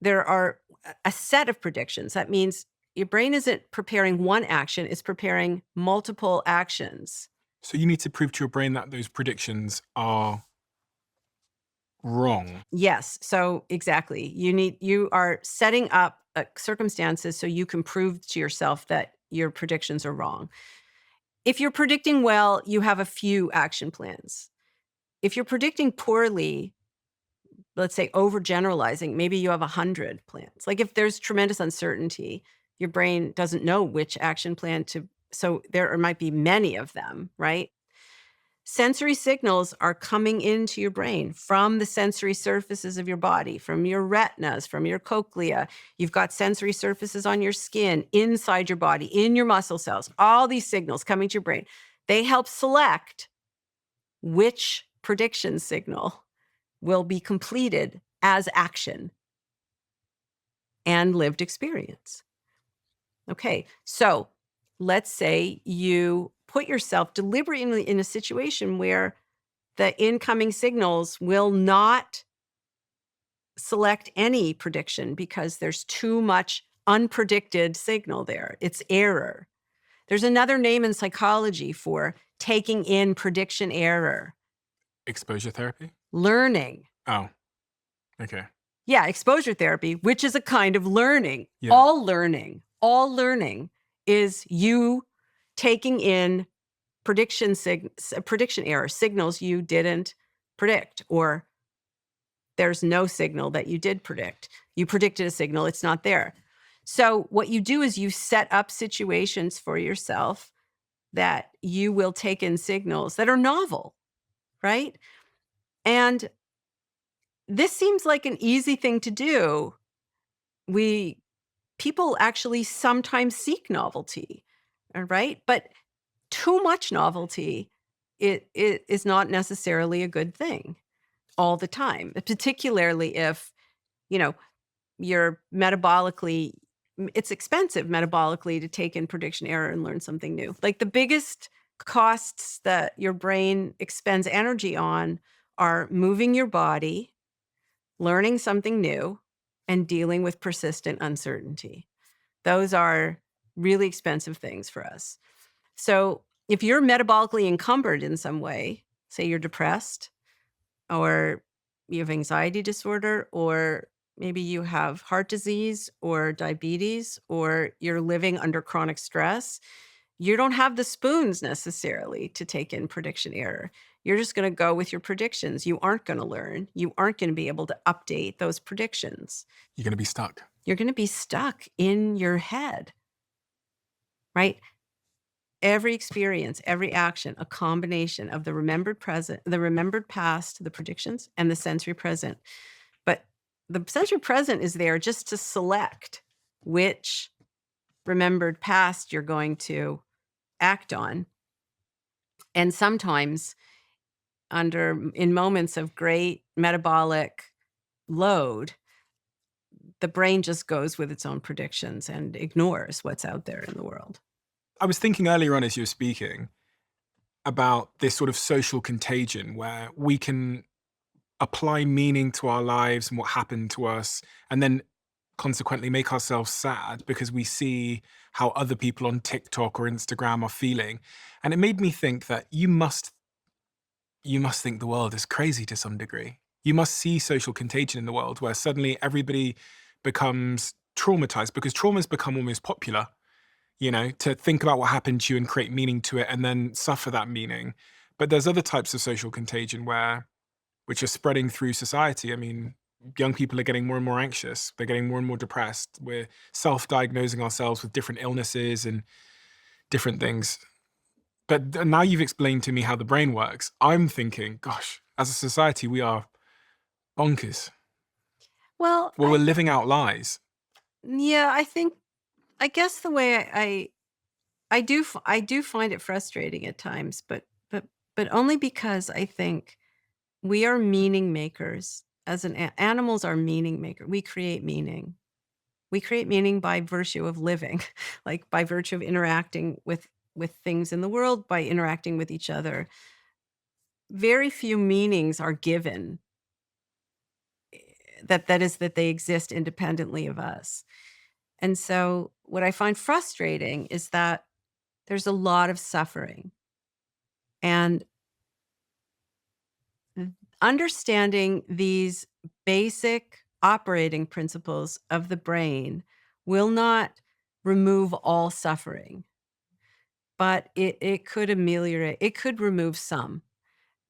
[SPEAKER 1] there are a set of predictions. That means your brain isn't preparing one action, it's preparing multiple actions.
[SPEAKER 5] So you need to prove to your brain that those predictions are wrong.
[SPEAKER 1] Yes. So exactly. You are setting up circumstances so you can prove to yourself that your predictions are wrong. If you're predicting well, you have a few action plans. If you're predicting poorly, let's say overgeneralizing, maybe you have 100 plans. Like if there's tremendous uncertainty, your brain doesn't know which action plan to, so there might be many of them, right? Sensory signals are coming into your brain from the sensory surfaces of your body, from your retinas, from your cochlea. You've got sensory surfaces on your skin, inside your body, in your muscle cells, all these signals coming to your brain. They help select which prediction signal will be completed as action and lived experience. Okay, so let's say you put yourself deliberately in a situation where the incoming signals will not select any prediction because there's too much unpredicted signal there. It's error. There's another name in psychology for taking in prediction error.
[SPEAKER 5] Exposure therapy?
[SPEAKER 1] Learning.
[SPEAKER 5] Oh, okay.
[SPEAKER 1] Yeah, exposure therapy, which is a kind of learning.
[SPEAKER 5] Yeah.
[SPEAKER 1] All learning is you taking in prediction error, signals you didn't predict, or there's no signal that you did predict. You predicted a signal, it's not there. So what you do is you set up situations for yourself that you will take in signals that are novel, right? And this seems like an easy thing to do. People actually sometimes seek novelty, all right? But too much novelty it is not necessarily a good thing all the time, particularly if, you're metabolically, it's expensive metabolically to take in prediction error and learn something new. Like the biggest costs that your brain expends energy on are moving your body, learning something new, and dealing with persistent uncertainty. Those are really expensive things for us. So if you're metabolically encumbered in some way, say you're depressed, or you have anxiety disorder, or maybe you have heart disease or diabetes, or you're living under chronic stress, you don't have the spoons necessarily to take in prediction error. You're just going to go with your predictions. You aren't going to learn. You aren't going to be able to update those predictions.
[SPEAKER 5] You're going to be stuck.
[SPEAKER 1] You're going to be stuck in your head, right? Every experience, every action, a combination of the remembered present, the remembered past, the predictions, and the sensory present. But the sensory present is there just to select which remembered past you're going to act on. And sometimes in moments of great metabolic load, the brain just goes with its own predictions and ignores what's out there in the world.
[SPEAKER 5] I was thinking earlier on as you were speaking, about this sort of social contagion where we can apply meaning to our lives and what happened to us, and then consequently make ourselves sad because we see how other people on TikTok or Instagram are feeling. And it made me think that you must think the world is crazy to some degree. You must see social contagion in the world where suddenly everybody becomes traumatized because trauma's become almost popular, to think about what happened to you and create meaning to it and then suffer that meaning. But there's other types of social contagion which are spreading through society. I mean, young people are getting more and more anxious. They're getting more and more depressed. We're self-diagnosing ourselves with different illnesses and different things. But now you've explained to me how the brain works. I'm thinking, gosh, as a society, we are bonkers.
[SPEAKER 1] Well,
[SPEAKER 5] We're living out lies.
[SPEAKER 1] yeah, I guess the way I do find it frustrating at times, but only because I think we are meaning makers. Animals are meaning maker. We create meaning. We create meaning by virtue of living, like by virtue of interacting with things in the world, by interacting with each other. Very few meanings are given that is that they exist independently of us. And so what I find frustrating is that there's a lot of suffering. And understanding these basic operating principles of the brain will not remove all suffering, but it could ameliorate, it could remove some.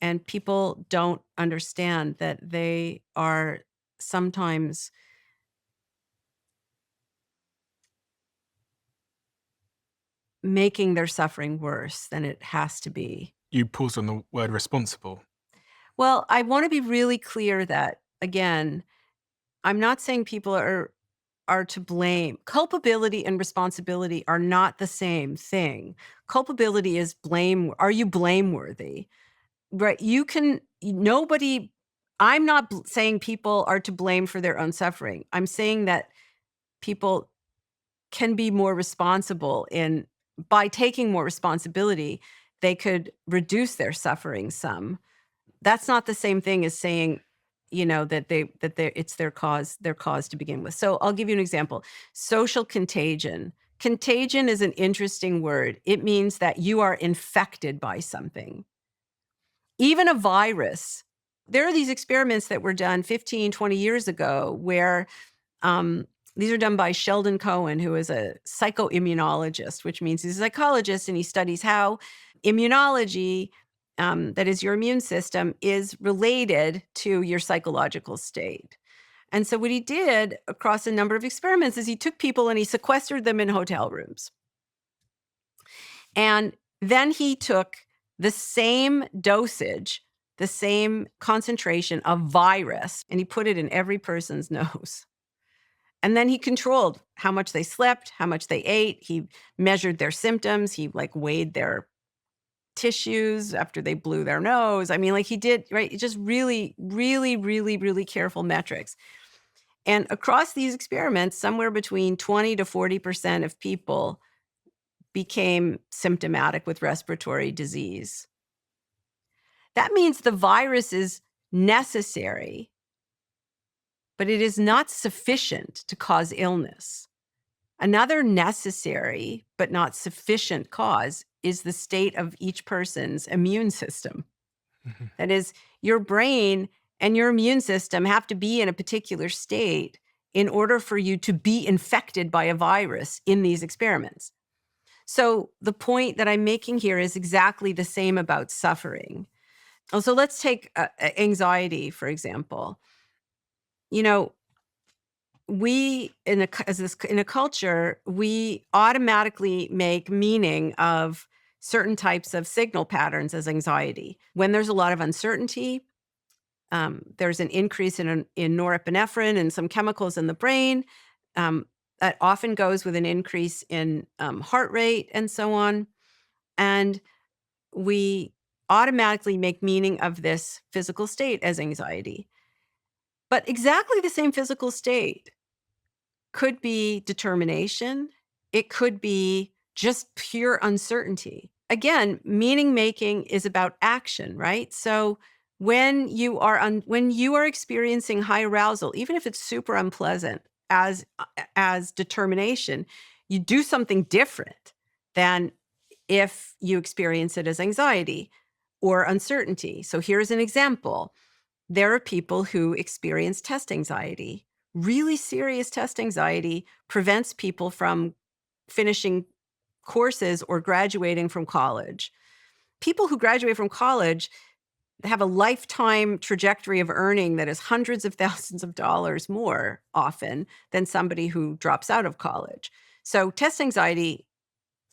[SPEAKER 1] And people don't understand that they are sometimes making their suffering worse than it has to be.
[SPEAKER 5] You paused on the word responsible.
[SPEAKER 1] Well, I want to be really clear that, again, I'm not saying people are to blame. Culpability and responsibility are not the same thing. Culpability is blame. Are you blameworthy? Right? I'm not saying people are to blame for their own suffering. I'm saying that people can be more responsible by taking more responsibility, they could reduce their suffering some. That's not the same thing as saying, that it's their cause to begin with. So I'll give you an example. Social contagion. Contagion is an interesting word. It means that you are infected by something. Even a virus. There are these experiments that were done 15, 20 years ago where these are done by Sheldon Cohen, who is a psychoimmunologist, which means he's a psychologist and he studies how immunology, that is your immune system, is related to your psychological state. And so what he did across a number of experiments is he took people and he sequestered them in hotel rooms. And then he took the same dosage, the same concentration of virus, and he put it in every person's nose. And then he controlled how much they slept, how much they ate. He measured their symptoms. He weighed their tissues after they blew their nose. I mean, he did, right? Just really, really, really, really careful metrics. And across these experiments, somewhere between 20 to 40% of people became symptomatic with respiratory disease. That means the virus is necessary, but it is not sufficient to cause illness. Another necessary but not sufficient cause is the state of each person's immune system.
[SPEAKER 5] Mm-hmm.
[SPEAKER 1] That is, your brain and your immune system have to be in a particular state in order for you to be infected by a virus in these experiments. So the point that I'm making here is exactly the same about suffering. Also, let's take anxiety, for example. We in a culture, we automatically make meaning of certain types of signal patterns as anxiety. When there's a lot of uncertainty, there's an increase in norepinephrine and some chemicals in the brain. That often goes with an increase in heart rate and so on. And we automatically make meaning of this physical state as anxiety. But exactly the same physical state could be determination. It could be just pure uncertainty. again, meaning making is about action, right? So when you are experiencing high arousal, even if it's super unpleasant as determination, you do something different than if you experience it as anxiety or uncertainty. So here's an example. There are people who experience test anxiety. Really serious test anxiety prevents people from finishing courses or graduating from college. People who graduate from college have a lifetime trajectory of earning that is hundreds of thousands of dollars more often than somebody who drops out of college. So test anxiety,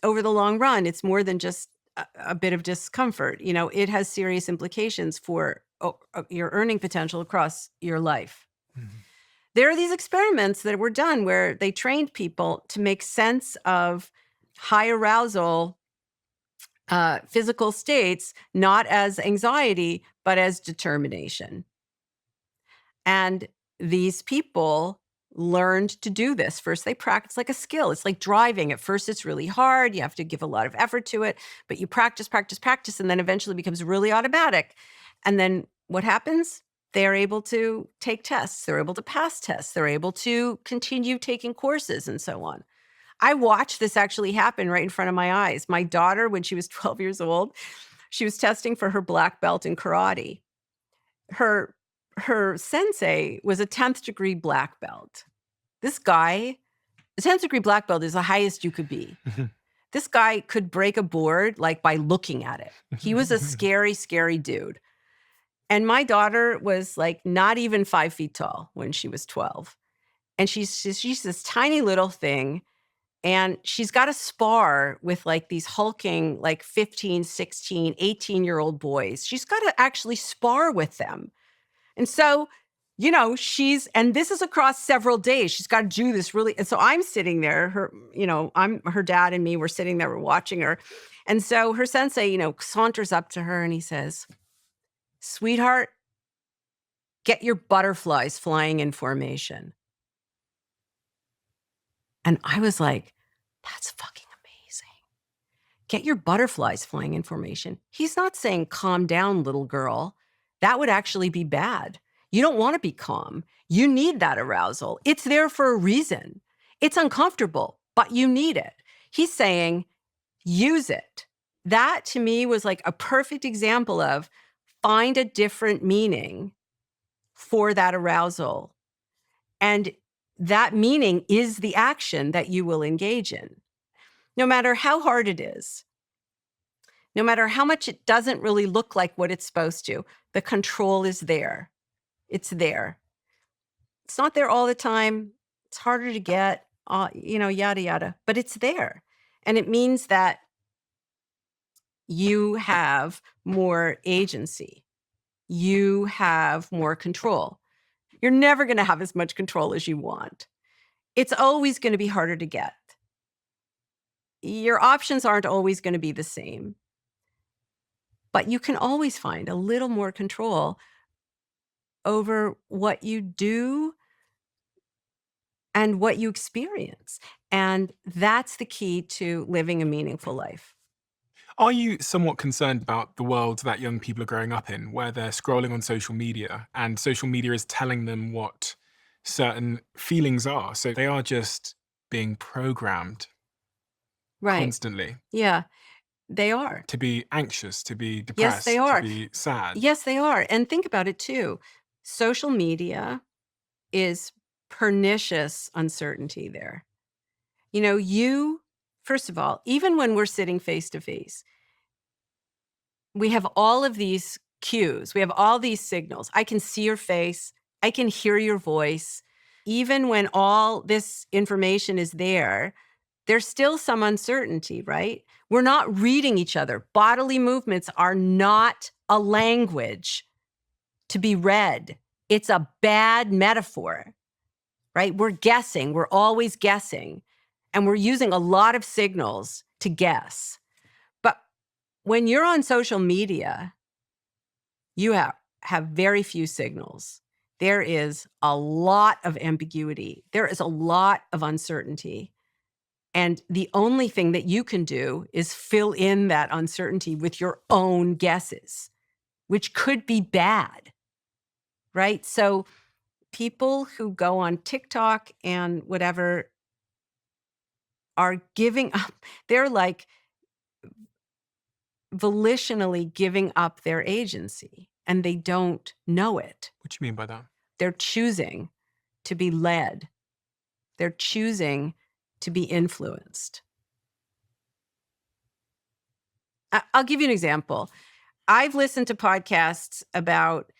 [SPEAKER 1] over the long run, it's more than just a bit of discomfort. It has serious implications for your earning potential across your life.
[SPEAKER 5] Mhm.
[SPEAKER 1] There are these experiments that were done where they trained people to make sense of high arousal physical states, not as anxiety, but as determination. And these people learned to do this. First, they practice like a skill. It's like driving. At first, it's really hard. You have to give a lot of effort to it, but you practice, and then eventually it becomes really automatic. And then what happens? They're able to take tests. They're able to pass tests. They're able to continue taking courses and so on. I watched this actually happen right in front of my eyes. My daughter, when she was 12 years old, she was testing for her black belt in karate. Her sensei was a 10th degree black belt. This guy, a 10th degree black belt is the highest you could be. This guy could break a board like by looking at it. He was a scary, scary dude. And my daughter was like not even 5 feet tall when she was 12. And she's this tiny little thing. And she's got to spar with like these hulking, like 15, 16, 18-year-old boys. She's got to actually spar with them. And so, and this is across several days. She's got to do this really. And so I'm sitting there, her dad and me were sitting there, we're watching her. And so her sensei, saunters up to her and he says, "Sweetheart, get your butterflies flying in formation." And I was like, that's fucking amazing. Get your butterflies flying in formation. He's not saying, calm down, little girl. That would actually be bad. You don't want to be calm. You need that arousal. It's there for a reason. It's uncomfortable, but you need it. He's saying, use it. That to me was like a perfect example of find a different meaning for that arousal. And that meaning is the action that you will engage in. No matter how hard it is, no matter how much it doesn't really look like what it's supposed to, the control is there. It's there. It's not there all the time. It's harder to get, yada, yada, but it's there. And it means that you have more agency. You have more control. You're never going to have as much control as you want. It's always going to be harder to get. Your options aren't always going to be the same. But you can always find a little more control over what you do and what you experience. And that's the key to living a meaningful life.
[SPEAKER 5] Are you somewhat concerned about the world that young people are growing up in, where they're scrolling on social media and social media is telling them what certain feelings are? So they are just being programmed
[SPEAKER 1] Right.
[SPEAKER 5] constantly
[SPEAKER 1] Yeah, they are.
[SPEAKER 5] to be anxious, to be
[SPEAKER 1] Yes,
[SPEAKER 5] depressed,
[SPEAKER 1] they are.
[SPEAKER 5] to be sad.
[SPEAKER 1] Yes, they are. And think about it too. Social media is pernicious uncertainty there. First of all, even when we're sitting face to face, we have all of these cues. We have all these signals. I can see your face. I can hear your voice. Even when all this information is there, there's still some uncertainty, right? We're not reading each other. Bodily movements are not a language to be read. It's a bad metaphor, right? We're guessing. We're always guessing. And we're using a lot of signals to guess. But when you're on social media, you have very few signals. There is a lot of ambiguity. There is a lot of uncertainty. And the only thing that you can do is fill in that uncertainty with your own guesses, which could be bad, right? So people who go on TikTok and whatever are giving up, they're like volitionally giving up their agency, and they don't know it.
[SPEAKER 5] What do you mean by that?
[SPEAKER 1] They're choosing to be led. They're choosing to be influenced. I'll give you an example. I've listened to podcasts about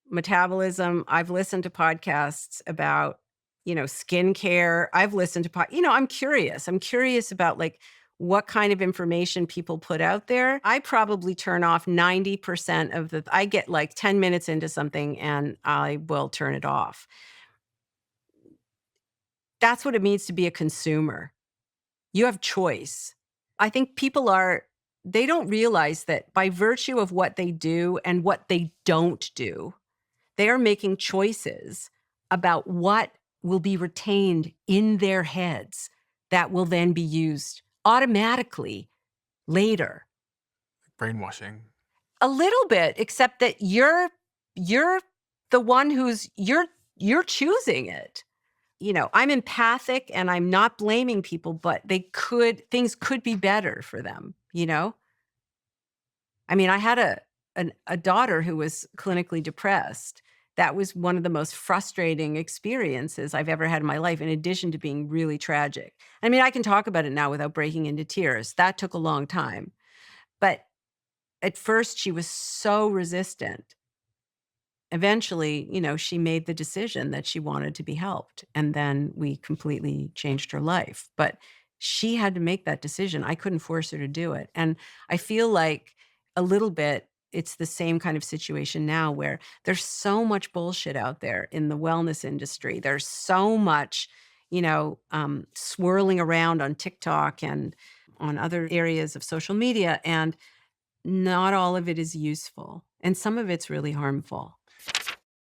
[SPEAKER 1] metabolism. I've listened to podcasts about, skincare. I've listened to, I'm curious. I'm curious about like what kind of information people put out there. I probably turn off 90% of I get like 10 minutes into something and I will turn it off. That's what it means to be a consumer. You have choice. I think they don't realize that by virtue of what they do and what they don't do, they are making choices about what will be retained in their heads that will then be used automatically later.
[SPEAKER 5] Brainwashing.
[SPEAKER 1] A little bit, except that you're the one you're choosing it. I'm empathic and I'm not blaming people, but things could be better for them, I mean, I had a daughter who was clinically depressed. That was one of the most frustrating experiences I've ever had in my life, in addition to being really tragic. I mean, I can talk about it now without breaking into tears. That took a long time. But at first, she was so resistant. Eventually, she made the decision that she wanted to be helped. And then we completely changed her life. But she had to make that decision. I couldn't force her to do it. And I feel like a little bit, it's the same kind of situation now where there's so much bullshit out there in the wellness industry. There's so much, swirling around on TikTok and on other areas of social media. And not all of it is useful. And some of it's really harmful.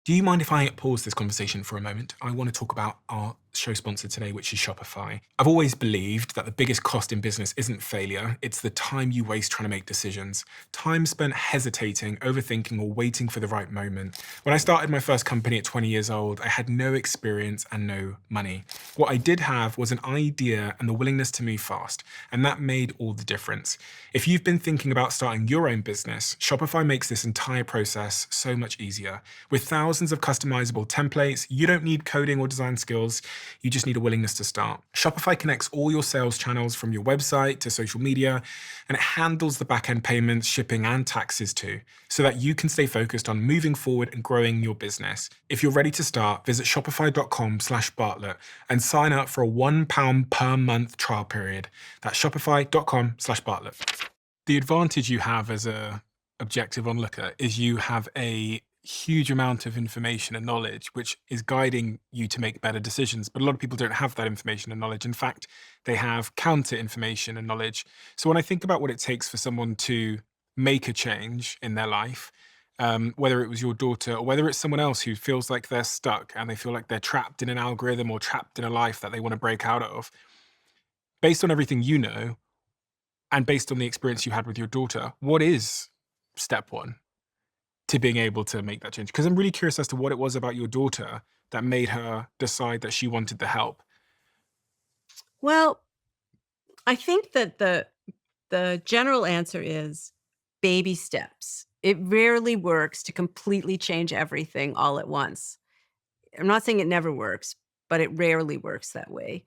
[SPEAKER 5] Do you mind if I pause this conversation for a moment? I want to talk about our show sponsor today, which is Shopify. I've always believed that the biggest cost in business isn't failure, it's the time you waste trying to make decisions. Time spent hesitating, overthinking, or waiting for the right moment. When I started my first company at 20 years old, I had no experience and no money. What I did have was an idea and the willingness to move fast, and that made all the difference. If you've been thinking about starting your own business, Shopify makes this entire process so much easier. With thousands of customizable templates, you don't need coding or design skills. You just need a willingness to start. Shopify connects all your sales channels from your website to social media, and it handles the back-end payments, shipping, and taxes too, so that you can stay focused on moving forward and growing your business. If you're ready to start, visit shopify.com/Bartlett and sign up for a £1 per month trial period. That's shopify.com/Bartlett. The advantage you have as a objective onlooker is you have a huge amount of information and knowledge, which is guiding you to make better decisions. But a lot of people don't have that information and knowledge. In fact, they have counter information and knowledge. So when I think about what it takes for someone to make a change in their life, whether it was your daughter or whether it's someone else who feels like they're stuck and they feel like they're trapped in an algorithm or trapped in a life that they want to break out of, based on everything you know and based on the experience you had with your daughter, what is step one to being able to make that change? Because I'm really curious as to what it was about your daughter that made her decide that she wanted the help.
[SPEAKER 1] Well, I think that the general answer is baby steps. It rarely works to completely change everything all at once. I'm not saying it never works, but it rarely works that way.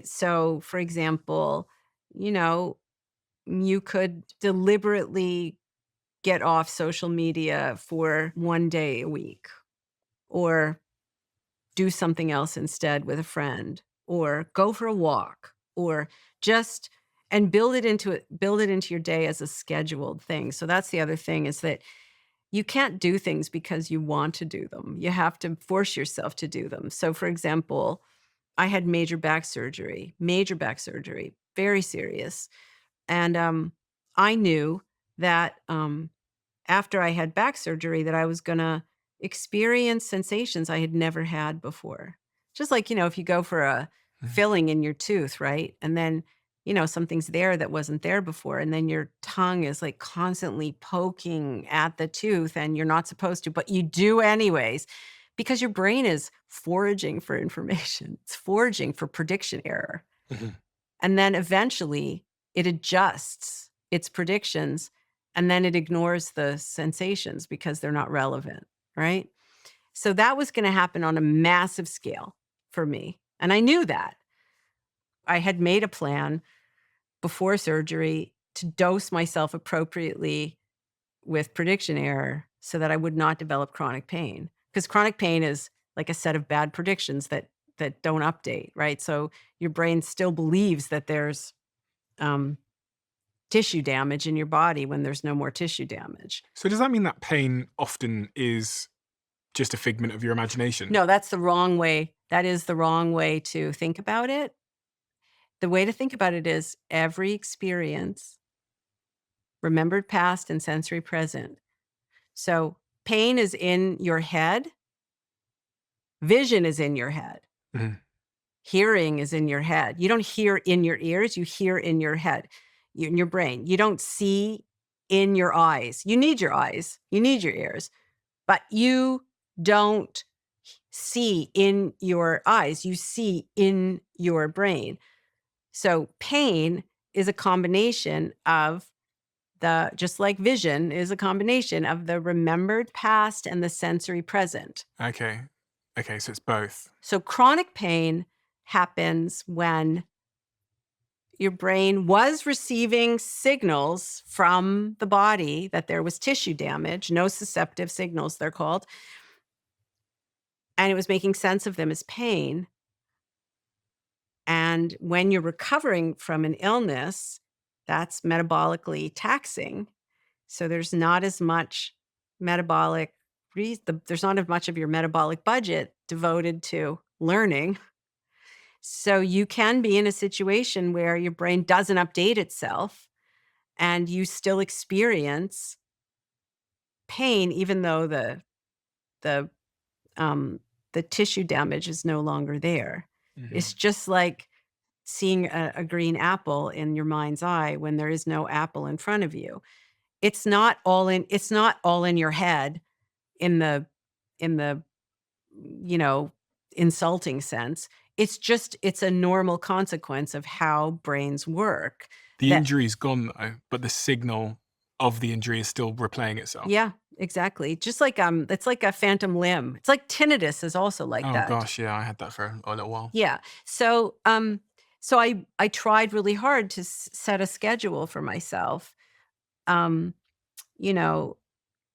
[SPEAKER 1] So, for example, you could deliberately get off social media for one day a week, or do something else instead with a friend, or go for a walk, or just and build it into your day as a scheduled thing. So that's the other thing, is that you can't do things because you want to do them. You have to force yourself to do them. So for example, I had major back surgery, very serious. And I knew that after I had back surgery that I was going to experience sensations I had never had before. Just like, if you go for filling in your tooth, right? And then, something's there that wasn't there before. And then your tongue is like constantly poking at the tooth and you're not supposed to, but you do anyways, because your brain is foraging for information. It's foraging for prediction error. And then eventually it adjusts its predictions and then it ignores the sensations because they're not relevant, right? So that was going to happen on a massive scale for me. And I knew that. I had made a plan before surgery to dose myself appropriately with prediction error so that I would not develop chronic pain. Because chronic pain is like a set of bad predictions that don't update, right? So your brain still believes that there's tissue damage in your body when there's no more tissue damage.
[SPEAKER 5] So does that mean that pain often is just a figment of your imagination?
[SPEAKER 1] No, that's the wrong way. That is the wrong way to think about it. The way to think about it is every experience, remembered past and sensory present. So pain is in your head. Vision is in your head. Hearing is in your head. You don't hear in your ears, you hear in your head, in your brain. You don't see in your eyes. You need your eyes, you need your ears, but you don't see in your eyes, you see in your brain. So pain is a combination of just like vision is a combination of the remembered past and the sensory present.
[SPEAKER 5] Okay, so it's both.
[SPEAKER 1] So chronic pain happens when your brain was receiving signals from the body that there was tissue damage, nociceptive signals they're called, and it was making sense of them as pain. And when you're recovering from an illness, that's metabolically taxing. So there's not as much there's not as much of your metabolic budget devoted to learning. So you can be in a situation where your brain doesn't update itself and you still experience pain, even though the tissue damage is no longer there. It's just like seeing a green apple in your mind's eye when there is no apple in front of you. It's not all in your head in the insulting sense. It's a normal consequence of how brains work.
[SPEAKER 5] The injury's gone though, but the signal of the injury is still replaying itself.
[SPEAKER 1] Yeah, exactly. Just like it's like a phantom limb. It's like tinnitus is also like that.
[SPEAKER 5] Oh gosh, yeah, I had that for a little while.
[SPEAKER 1] Yeah. So I tried really hard to set a schedule for myself,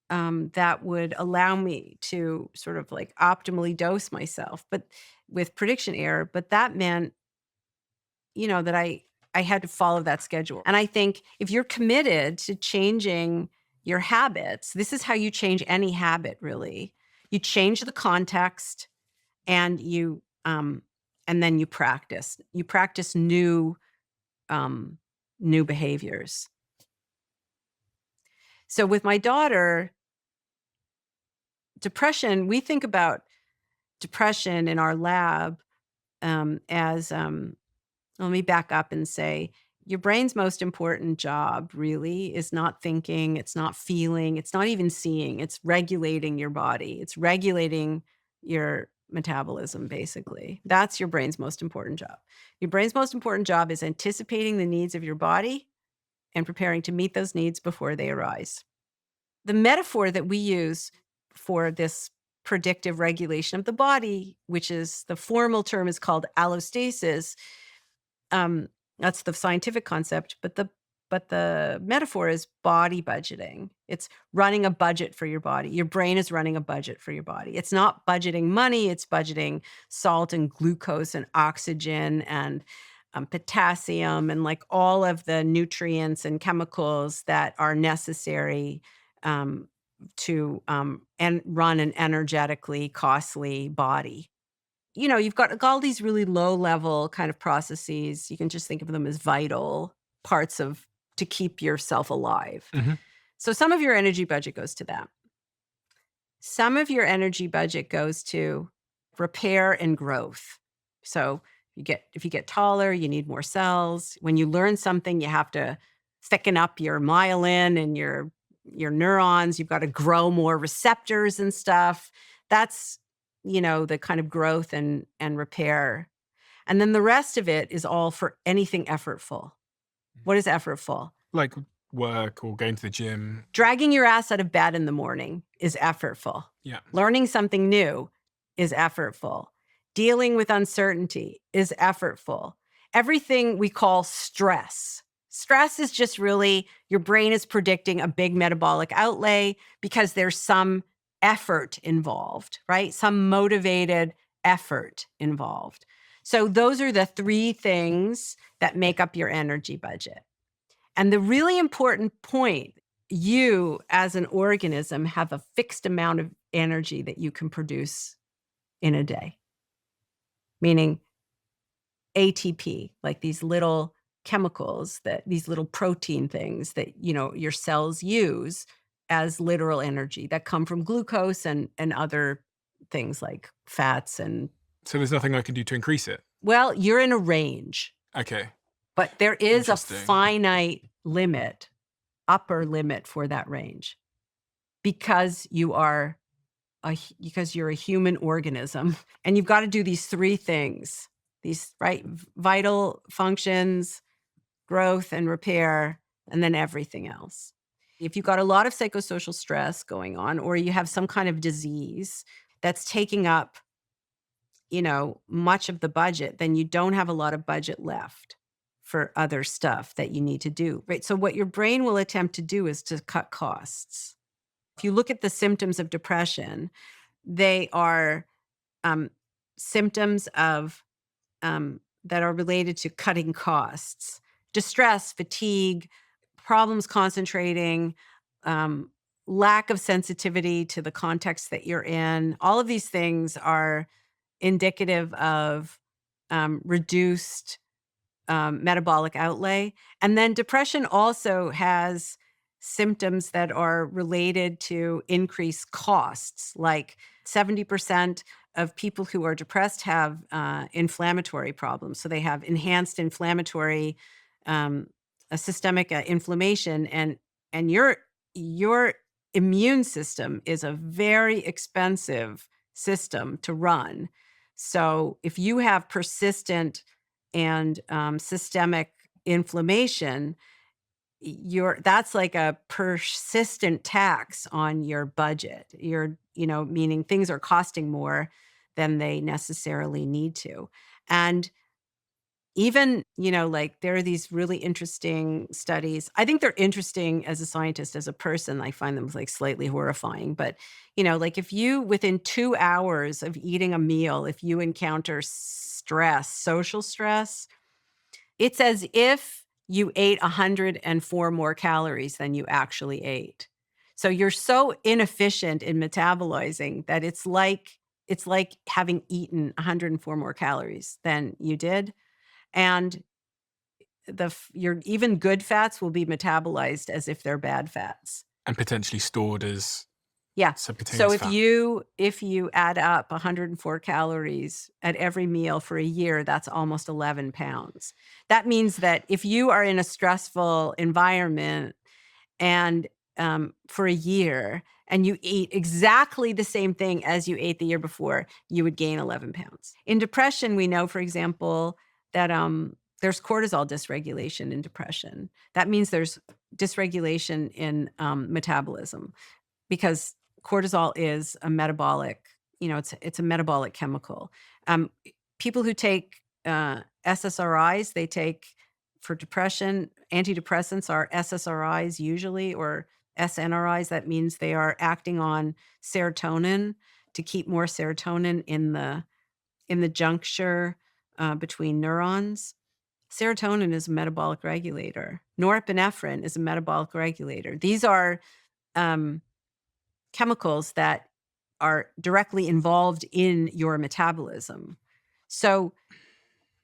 [SPEAKER 1] that would allow me to sort of like optimally dose myself, but with prediction error. But that meant, that I had to follow that schedule. And I think if you're committed to changing your habits, this is how you change any habit, really. You change the context and and then you practice. You practice new behaviors. So with my daughter, depression, we think about depression in our lab as, let me back up and say, your brain's most important job really is not thinking, it's not feeling, it's not even seeing, it's regulating your body. It's regulating your metabolism, basically. That's your brain's most important job. Your brain's most important job is anticipating the needs of your body and preparing to meet those needs before they arise. The metaphor that we use for this predictive regulation of the body, which is the formal term is called allostasis, that's the scientific concept, but the metaphor is body budgeting. It's running a budget for your body. Your brain is running a budget for your body. It's not budgeting money, it's budgeting salt and glucose and oxygen and potassium and like all of the nutrients and chemicals that are necessary to and run an energetically costly body. You've got all these really low-level kind of processes. You can just think of them as vital parts to keep yourself alive. So some of your energy budget goes to that. Some of your energy budget goes to repair and growth. So If you get taller, you need more cells. When you learn something, you have to thicken up your myelin and your neurons. You've got to grow more receptors and stuff. That's, the kind of growth and repair. And then the rest of it is all for anything effortful. What is effortful?
[SPEAKER 5] Like work or going to the gym.
[SPEAKER 1] Dragging your ass out of bed in the morning is effortful.
[SPEAKER 5] Yeah.
[SPEAKER 1] Learning something new is effortful. Dealing with uncertainty is effortful. Everything we call stress. Stress is just really your brain is predicting a big metabolic outlay because there's some effort involved, right? Some motivated effort involved. So those are the three things that make up your energy budget. And the really important point, you as an organism have a fixed amount of energy that you can produce in a day. Meaning ATP, like these little chemicals, these little protein things that, your cells use as literal energy that come from glucose and other things like fats and.
[SPEAKER 5] So there's nothing I can do to increase it?
[SPEAKER 1] Well, you're in a range.
[SPEAKER 5] Okay.
[SPEAKER 1] But there is a
[SPEAKER 5] Interesting.
[SPEAKER 1] finite limit, upper limit for that range because you're a human organism and you've got to do these three things, these vital functions, growth and repair, and then everything else. If you've got a lot of psychosocial stress going on, or you have some kind of disease that's taking up, much of the budget, then you don't have a lot of budget left for other stuff that you need to do, right? So what your brain will attempt to do is to cut costs. If you look at the symptoms of depression, they are symptoms of that are related to cutting costs. Distress, fatigue, problems concentrating, lack of sensitivity to the context that you're in. All of these things are indicative of reduced metabolic outlay. And then depression also has symptoms that are related to increased costs, like 70% of people who are depressed have inflammatory problems. So they have enhanced inflammatory systemic inflammation, and your immune system is a very expensive system to run. So if you have persistent and systemic inflammation, that's like a persistent tax on your budget. Meaning things are costing more than they necessarily need to. And even, there are these really interesting studies. I think they're interesting as a scientist, as a person. I find them slightly horrifying. But, if you, within 2 hours of eating a meal, if you encounter stress, social stress, it's as if you ate 104 more calories than you actually ate. So you're so inefficient in metabolizing that it's like having eaten 104 more calories than you did. And your even good fats will be metabolized as if they're bad fats.
[SPEAKER 5] And potentially stored as subcutaneous
[SPEAKER 1] So
[SPEAKER 5] fat.
[SPEAKER 1] if you add up 104 calories at every meal for a year, that's almost 11 pounds. That means that if you are in a stressful environment and for a year and you eat exactly the same thing as you ate the year before, you would gain 11 pounds. In depression, we know, for example, that there's cortisol dysregulation in depression. That means there's dysregulation in metabolism because cortisol is a metabolic, it's a metabolic chemical. People who take SSRIs, they take for depression, antidepressants are SSRIs usually, or SNRIs. That means they are acting on serotonin to keep more serotonin in the juncture between neurons. Serotonin is a metabolic regulator. Norepinephrine is a metabolic regulator. These are chemicals that are directly involved in your metabolism. So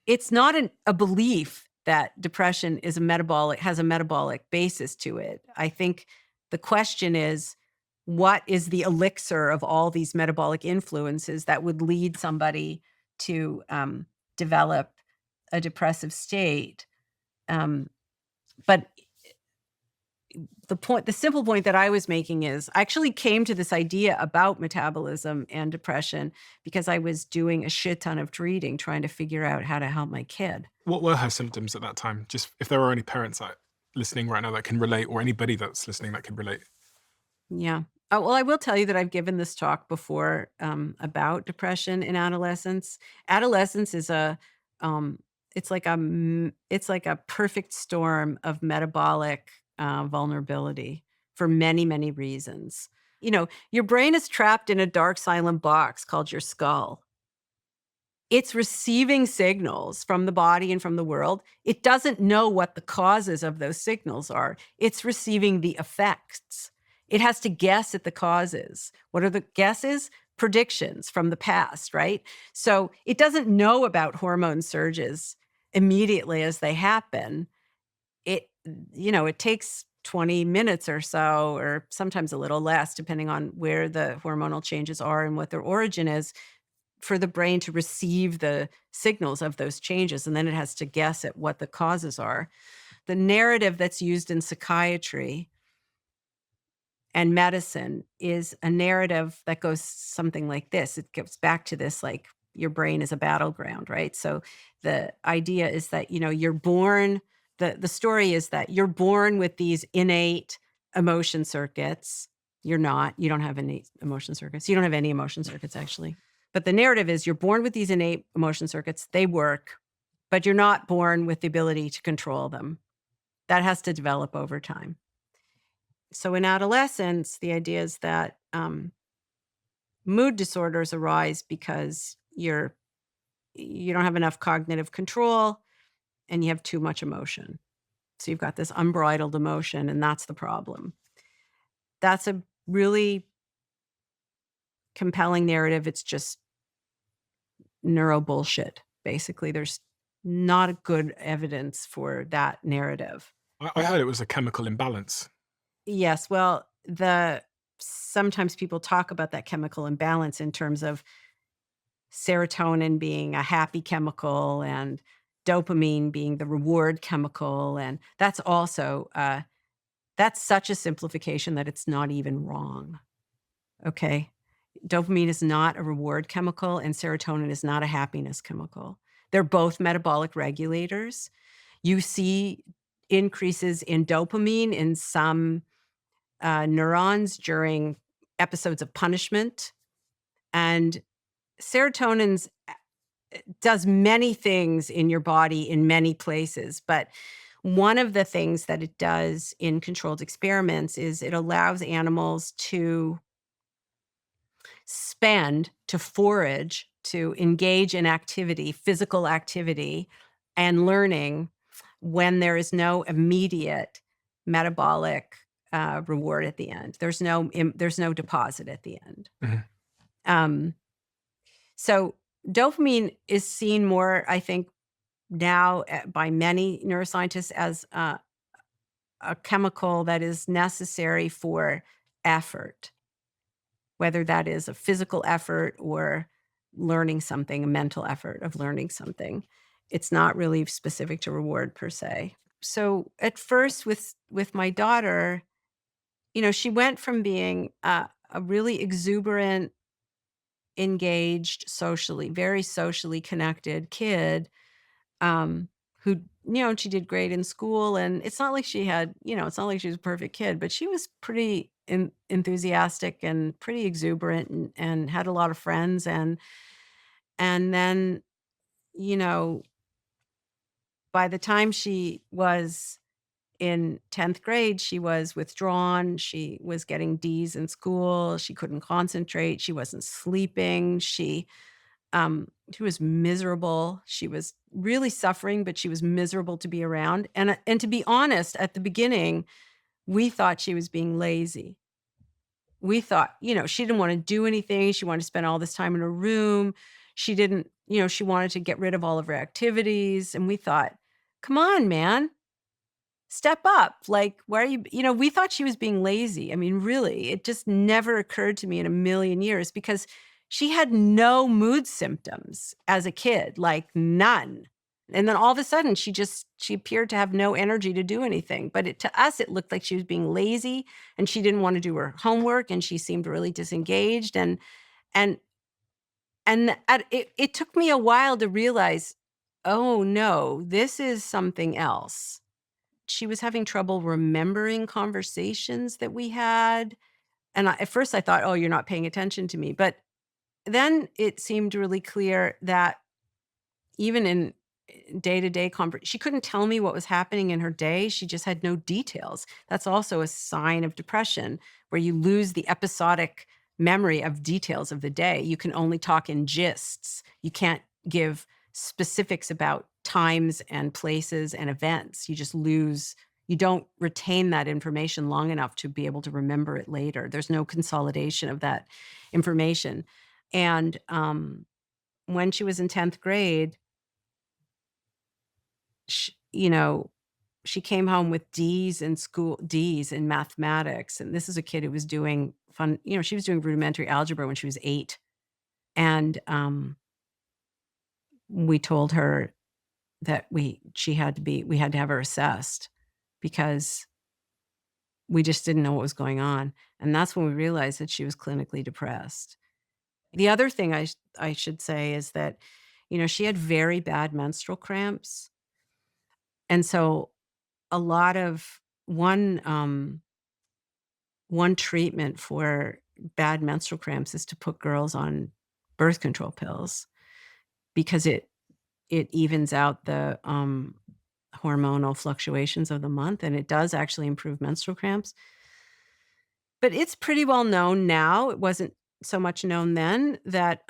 [SPEAKER 1] it's not a belief that depression has a metabolic basis to it. I think the question is, what is the elixir of all these metabolic influences that would lead somebody to develop a depressive state. But the simple point that I was making is I actually came to this idea about metabolism and depression because I was doing a shit ton of reading, trying to figure out how to help my kid.
[SPEAKER 5] What were her symptoms at that time? Just if there are any parents listening right now that can relate, or anybody that's listening that can relate.
[SPEAKER 1] Yeah. Well, I will tell you that I've given this talk before about depression in adolescence. Adolescence is it's like a perfect storm of metabolic vulnerability for many, many reasons. Your brain is trapped in a dark, silent box called your skull. It's receiving signals from the body and from the world. It doesn't know what the causes of those signals are. It's receiving the effects. It has to guess at the causes. What are the guesses? Predictions from the past, right? So it doesn't know about hormone surges immediately as they happen. It takes 20 minutes or so, or sometimes a little less, depending on where the hormonal changes are and what their origin is, for the brain to receive the signals of those changes. And then it has to guess at what the causes are. The narrative that's used in psychiatry and medicine is a narrative that goes something like this. It goes back to this, like, your brain is a battleground, right? So the idea is that, you're born, the story is that you're born with these innate emotion circuits. You don't have innate emotion circuits. You don't have any emotion circuits, actually. But the narrative is you're born with these innate emotion circuits. They work, but you're not born with the ability to control them. That has to develop over time. So in adolescence, the idea is that mood disorders arise because you don't have enough cognitive control and you have too much emotion. So you've got this unbridled emotion, and that's the problem. That's a really compelling narrative. It's just neuro bullshit. Basically, there's not a good evidence for that narrative.
[SPEAKER 5] I heard it was a chemical imbalance.
[SPEAKER 1] Yes, well, sometimes people talk about that chemical imbalance in terms of serotonin being a happy chemical and dopamine being the reward chemical, and that's also that's such a simplification that it's not even wrong. Okay, dopamine is not a reward chemical, and serotonin is not a happiness chemical. They're both metabolic regulators. You see increases in dopamine in some neurons during episodes of punishment. And serotonin does many things in your body in many places. But one of the things that it does in controlled experiments is it allows animals to forage, to engage in activity, physical activity, and learning when there is no immediate metabolic reward at the end. There's no deposit at the end.
[SPEAKER 5] Mm-hmm.
[SPEAKER 1] So dopamine is seen more, I think, now by many neuroscientists as a chemical that is necessary for effort, whether that is a physical effort or learning something, a mental effort of learning something. It's not really specific to reward per se. So at first with my daughter, she went from being a really exuberant, engaged, very socially connected kid, who, she did great in school. And it's not like she had, it's not like she was a perfect kid, but she was pretty enthusiastic and pretty exuberant and had a lot of friends. And then, by the time she was in 10th grade, she was withdrawn. She was getting D's in school. She couldn't concentrate. She wasn't sleeping. She was miserable. She was really suffering, but she was miserable to be around. And to be honest, at the beginning, we thought she was being lazy. We thought, she didn't want to do anything. She wanted to spend all this time in her room. She didn't, she wanted to get rid of all of her activities. And we thought, come on, man, step up. Like, why are you, we thought she was being lazy. I mean, really, it just never occurred to me in a million years because she had no mood symptoms as a kid, like none. And then all of a sudden, she appeared to have no energy to do anything. But to us, it looked like she was being lazy and she didn't want to do her homework and she seemed really disengaged. And it took me a while to realize, oh no, this is something else. She was having trouble remembering conversations that we had. And at first I thought, oh, you're not paying attention to me. But then it seemed really clear that even in day-to-day she couldn't tell me what was happening in her day. She just had no details. That's also a sign of depression, where you lose the episodic memory of details of the day. You can only talk in gists. You can't give specifics about times and places and events. You just lose. You don't retain that information long enough to be able to remember it later. There's no consolidation of that information. And when she was in 10th grade, she came home with D's in school, D's in mathematics. And this is a kid who was doing she was doing rudimentary algebra when she was 8. And we told her that we had to have her assessed because we just didn't know what was going on. And that's when we realized that she was clinically depressed. The other thing I should say is that, she had very bad menstrual cramps. And so a lot of one treatment for bad menstrual cramps is to put girls on birth control pills because it evens out the hormonal fluctuations of the month, and it does actually improve menstrual cramps. But it's pretty well known now, it wasn't so much known then, that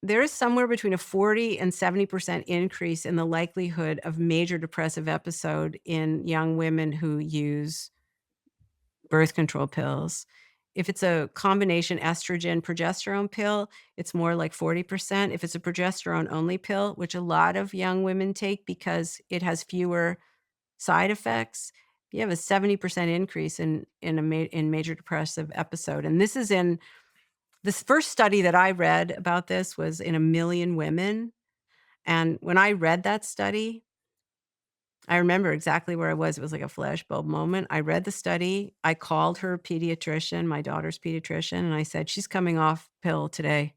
[SPEAKER 1] there is somewhere between a 40 and 70% increase in the likelihood of major depressive episode in young women who use birth control pills. If it's a combination estrogen progesterone pill, it's more like 40%. If it's a progesterone only pill, which a lot of young women take because it has fewer side effects, you have a 70% increase in major depressive episode. And this first study that I read about this was in 1 million women. And when I read that study, I remember exactly where I was. It was like a flashbulb moment. I read the study. I called her pediatrician, my daughter's pediatrician, and I said, she's coming off pill today.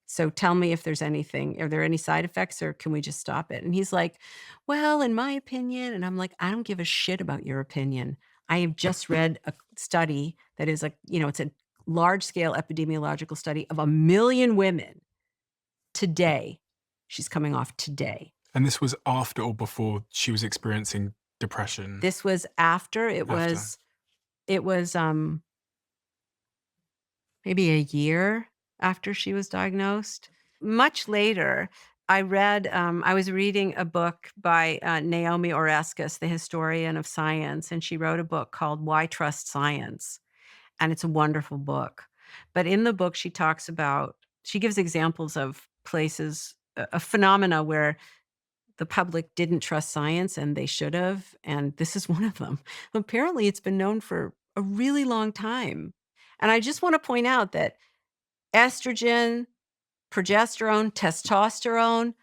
[SPEAKER 1] So tell me if there's anything. Are there any side effects or can we just stop it? And he's like, well, in my opinion, and I'm like, I don't give a shit about your opinion. I have just read a study that is it's a large scale epidemiological study of 1 million women today. She's coming off today.
[SPEAKER 5] And this was after or before she was experiencing depression?
[SPEAKER 1] This was after. It was maybe a year after she was diagnosed. Much later, I was reading a book by Naomi Oreskes, the historian of science, and she wrote a book called Why Trust Science? And it's a wonderful book. But in the book, she gives examples of places, a phenomena where the public didn't trust science and they should have. And this is one of them. Apparently, it's been known for a really long time. And I just want to point out that estrogen, progesterone, testosterone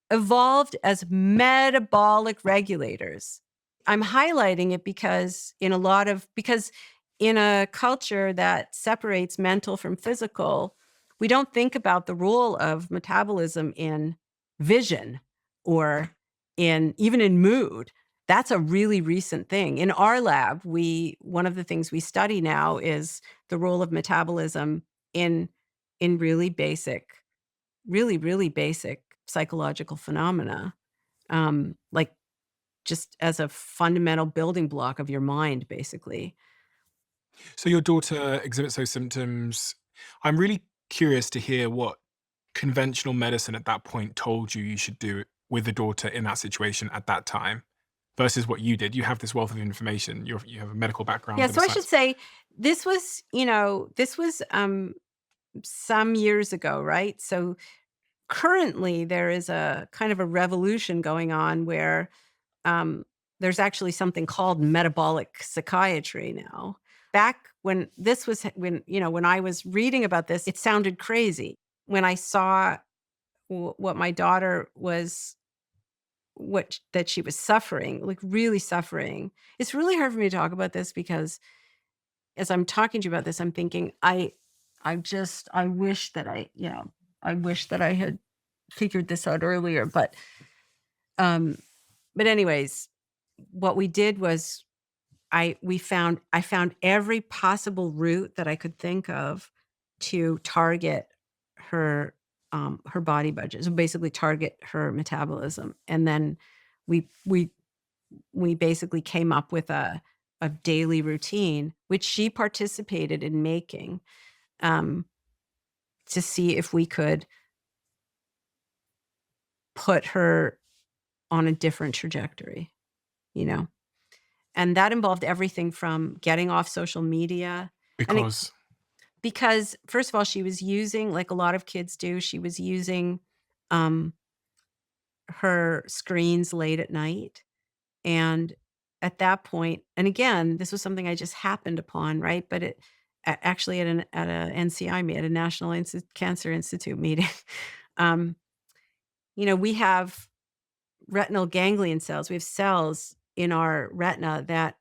[SPEAKER 1] evolved as metabolic regulators. I'm highlighting it because in a culture that separates mental from physical, we don't think about the role of metabolism in vision or even in mood. That's a really recent thing. In our lab, one of the things we study now is the role of metabolism in really basic psychological phenomena, like just as a fundamental building block of your mind, basically.
[SPEAKER 5] So your daughter exhibits those symptoms. I'm really curious to hear what conventional medicine at that point told you should do with the daughter in that situation at that time versus what you did. You have this wealth of information. You have a medical background.
[SPEAKER 1] Yeah, so I should say this was some years ago, right? So currently there is a kind of a revolution going on where there's actually something called metabolic psychiatry now. Back when I was reading about this, it sounded crazy. When I saw what my daughter was, that she was suffering, like really suffering. It's really hard for me to talk about this because as I'm talking to you about this, I'm thinking, I wish that I wish that I had figured this out earlier. Um, but anyways, what we did was I found every possible route that I could think of to target her her body budget. So basically target her metabolism. And then we we we basically came up with a daily routine, which she participated in making, um, to see if we could put her on a different trajectory, you know? And that involved everything from getting off social media. And it,
[SPEAKER 5] Because
[SPEAKER 1] because first of all, she was using, like a lot of kids do, she was using um, her screens late at night. And at that point, and again, this was something I just happened upon, right? But actually at a NCI meeting, at a National Cancer Institute meeting, um, we have retinal ganglion cells. We have cells in our retina that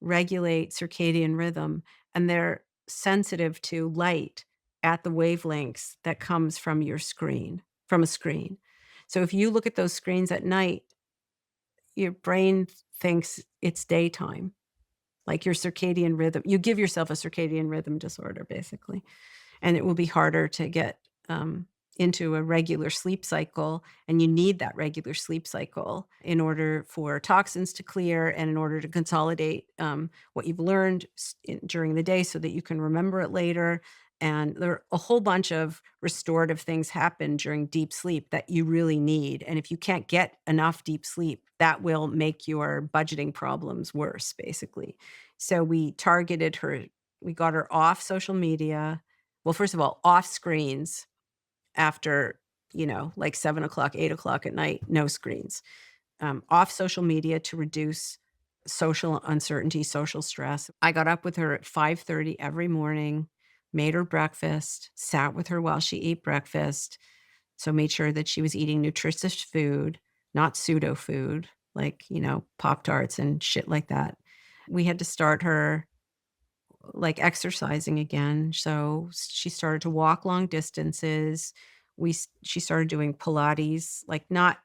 [SPEAKER 1] regulate circadian rhythm, and they're sensitive to light at the wavelengths that comes from from a screen. So if you look at those screens at night, your brain thinks it's daytime, like your circadian rhythm. You give yourself a circadian rhythm disorder, basically, and it will be harder to get into a regular sleep cycle. And you need that regular sleep cycle in order for toxins to clear and in order to consolidate what you've learned during the day so that you can remember it later. And there are a whole bunch of restorative things happen during deep sleep that you really need. And if you can't get enough deep sleep, that will make your budgeting problems worse, basically. So we targeted her, we got her off social media. Well, first of all, off screens after, like 7 o'clock, 8 o'clock at night, no screens. Off social media to reduce social uncertainty, social stress. I got up with her at 5:30 every morning, made her breakfast, sat with her while she ate breakfast. So made sure that she was eating nutritious food, not pseudo food, like, Pop-Tarts and shit like that. We had to start her like exercising again. So she started to walk long distances. She started doing Pilates, like not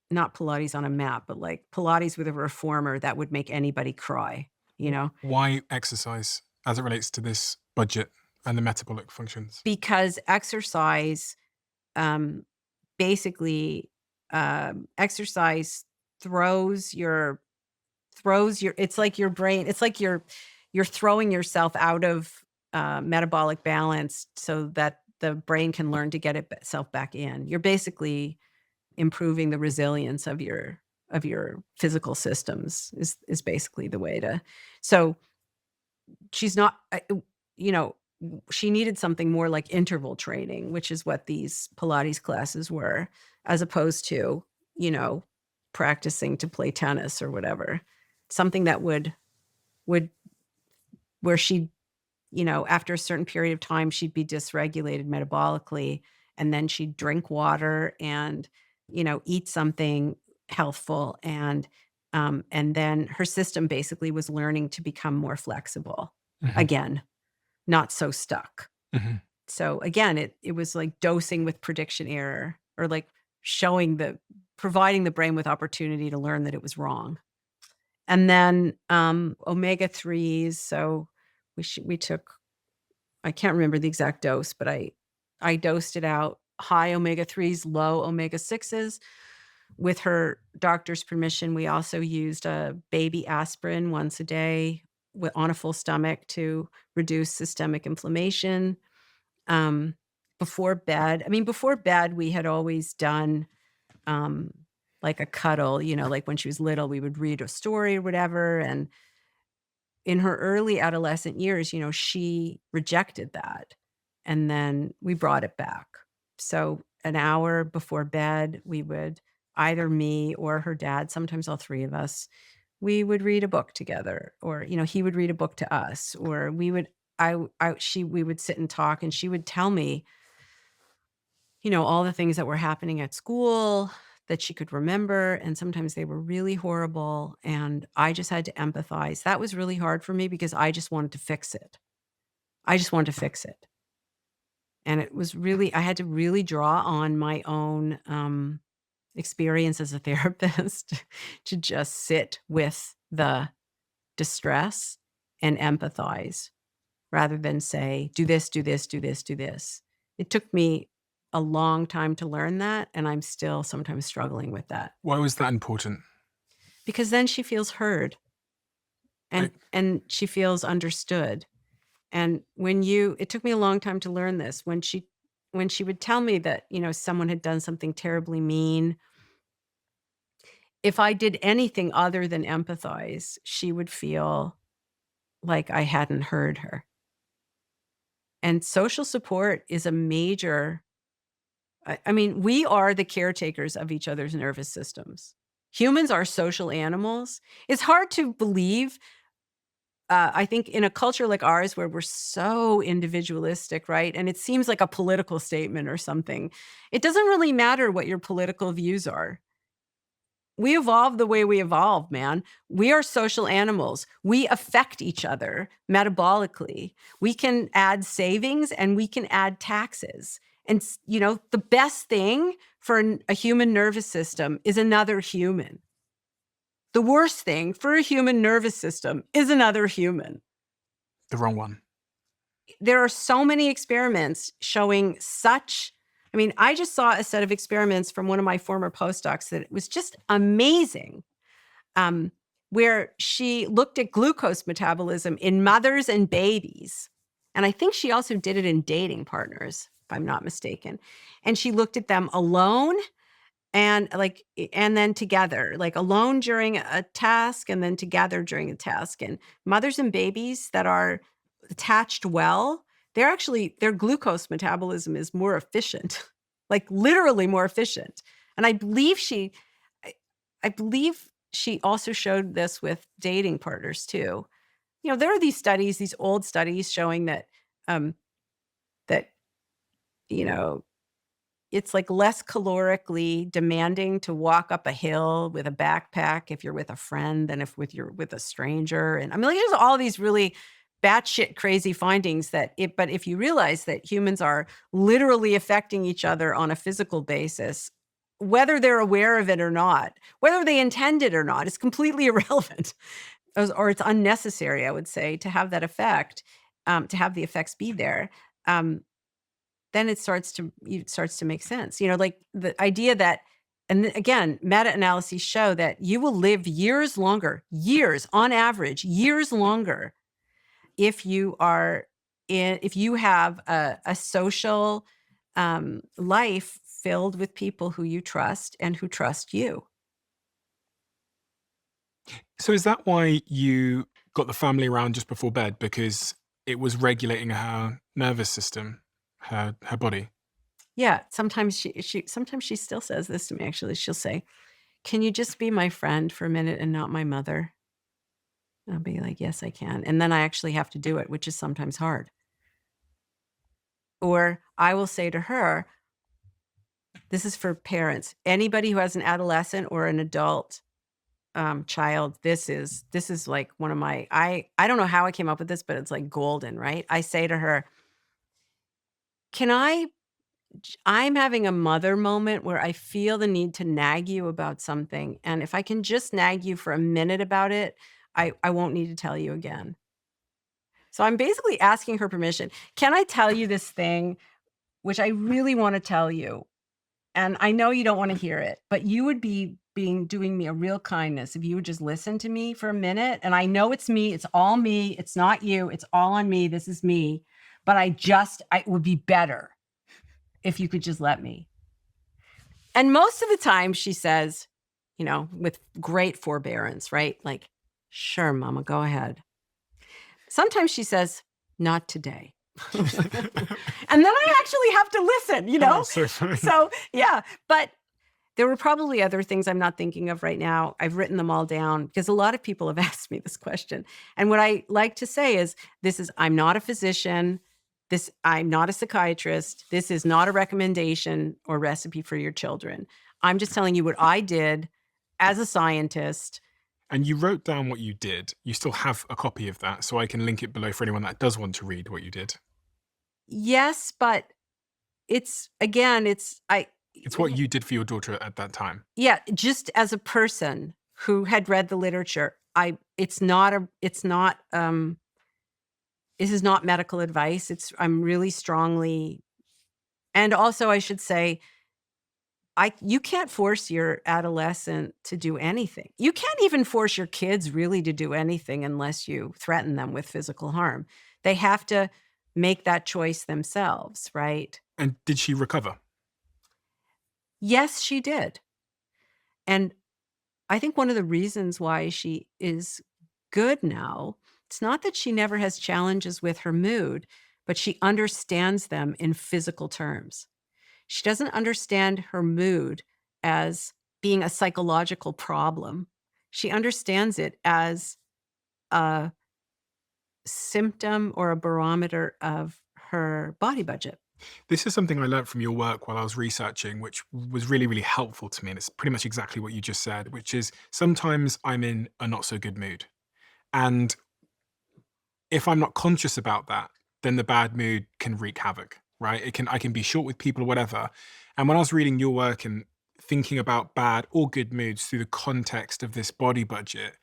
[SPEAKER 1] Pilates on a mat, but like Pilates with a reformer that would make anybody cry, you know?
[SPEAKER 5] why exercise as it relates to this budget and the metabolic functions?
[SPEAKER 1] Because exercise, um, basically, exercise throws your it's like your brain, it's like you're throwing yourself out of metabolic balance so that the brain can learn to get itself back in. You're basically improving the resilience of your physical systems is basically the way to. So she's not, you know, she needed something more like interval training, which is what these Pilates classes were, as opposed to, you know, practicing to play tennis or whatever. Something that would where she, after a certain period of time, she'd be dysregulated metabolically, and then she'd drink water and, eat something healthful, and then her system basically was learning to become more flexible
[SPEAKER 5] Mhm.
[SPEAKER 1] again, not so stuck.
[SPEAKER 5] Mhm.
[SPEAKER 1] So again, it was like dosing with prediction error, or like providing the brain with opportunity to learn that it was wrong. And then omega 3s. So we took, I can't remember the exact dose, but I dosed it out high omega 3s, low omega 6s. With her doctor's permission, we also used a baby aspirin once a day on a full stomach to reduce systemic inflammation. Um, before bed, we had always done um, like a cuddle, like when she was little, we would read a story or whatever. And in her early adolescent years, she rejected that. And then we brought it back. So an hour before bed, we would, either me or her dad, sometimes all three of us, we would read a book together, or, he would read a book to us, or we would, we would sit and talk, and she would tell me, all the things that were happening at school that she could remember. And sometimes they were really horrible. And I just had to empathize. That was really hard for me because I just wanted to fix it. I just wanted to fix it. And it was really, I had to really draw on my own experience as a therapist to just sit with the distress and empathize rather than say, do this, do this, do this, do this. It took me a long time to learn that, and I'm still sometimes struggling with that.
[SPEAKER 5] Why was that important?
[SPEAKER 1] Because then she feels heard and
[SPEAKER 5] Like-
[SPEAKER 1] and she feels understood. And it took me a long time to learn this. When she would tell me that, someone had done something terribly mean, if I did anything other than empathize, she would feel like I hadn't heard her. And social support is a major, I mean, we are the caretakers of each other's nervous systems. Humans are social animals. It's hard to believe, I think, in a culture like ours where we're so individualistic, right? And it seems like a political statement or something. It doesn't really matter what your political views are. We evolved the way we evolved, man. We are social animals. We affect each other metabolically. We can add savings and we can add taxes. And, the best thing for a human nervous system is another human. The worst thing for a human nervous system is another human.
[SPEAKER 5] The wrong one.
[SPEAKER 1] There are so many experiments showing I just saw a set of experiments from one of my former postdocs that was just amazing, where she looked at glucose metabolism in mothers and babies. And I think she also did it in dating partners, if I'm not mistaken. And she looked at them alone and then together, like alone during a task and then together during a task. And mothers and babies that are attached well, their glucose metabolism is more efficient, like literally more efficient. And I believe she also showed this with dating partners too. There are these studies, these old studies showing that it's like less calorically demanding to walk up a hill with a backpack if you're with a friend than if you're with a stranger. And there's all these really batshit crazy findings but if you realize that humans are literally affecting each other on a physical basis, whether they're aware of it or not, whether they intend it or not, it's completely irrelevant. Or it's unnecessary, I would say, to have that effect, to have the effects be there. Then it starts to make sense. Like the idea that, and again, meta-analyses show that you will live years longer, on average, years longer, if you have a social life filled with people who you trust and who trust you.
[SPEAKER 5] So is that why you got the family around just before bed? Because it was regulating her nervous system, her body?
[SPEAKER 1] Yeah. Sometimes she still says this to me, actually. She'll say, "Can you just be my friend for a minute and not my mother?" I'll be like, "Yes, I can." And then I actually have to do it, which is sometimes hard. Or I will say to her, this is for parents, anybody who has an adolescent or an adult child, this is like one of my, I don't know how I came up with this, but it's like golden, right? I say to her, I'm having a mother moment where I feel the need to nag you about something. And if I can just nag you for a minute about it, I won't need to tell you again. So I'm basically asking her permission. Can I tell you this thing, which I really want to tell you? And I know you don't want to hear it, but you would be doing me a real kindness if you would just listen to me for a minute. And I know it's me. It's all me. It's not you. It's all on me. This is me. But it would be better if you could just let me. And most of the time she says, with great forbearance, right? Like, "Sure, Mama, go ahead." Sometimes she says, "Not today." And then I actually have to listen,
[SPEAKER 5] Oh, so funny.
[SPEAKER 1] So, yeah. But there were probably other things I'm not thinking of right now. I've written them all down because a lot of people have asked me this question. And what I like to say is, I'm not a physician. I'm not a psychiatrist. This is not a recommendation or recipe for your children. I'm just telling you what I did as a scientist.
[SPEAKER 5] And you wrote down what you did. You still have a copy of that, so I can link it below for anyone that does want to read what you did.
[SPEAKER 1] Yes, but it's
[SPEAKER 5] what you did for your daughter at that time.
[SPEAKER 1] Yeah, just as a person who had read the literature, this is not medical advice. I'm really strongly, and also I should say, you can't force your adolescent to do anything. You can't even force your kids really to do anything unless you threaten them with physical harm. They have to make that choice themselves, right?
[SPEAKER 5] And did she recover?
[SPEAKER 1] Yes, she did. And I think one of the reasons why she is good now, it's not that she never has challenges with her mood, but she understands them in physical terms. She doesn't understand her mood as being a psychological problem. She understands it as a symptom or a barometer of her body budget.
[SPEAKER 5] This is something I learned from your work while I was researching, which was really, really helpful to me. And it's pretty much exactly what you just said, which is sometimes I'm in a not so good mood. And if I'm not conscious about that, then the bad mood can wreak havoc, right? I can be short with people or whatever. And when I was reading your work and thinking about bad or good moods through the context of this body budget,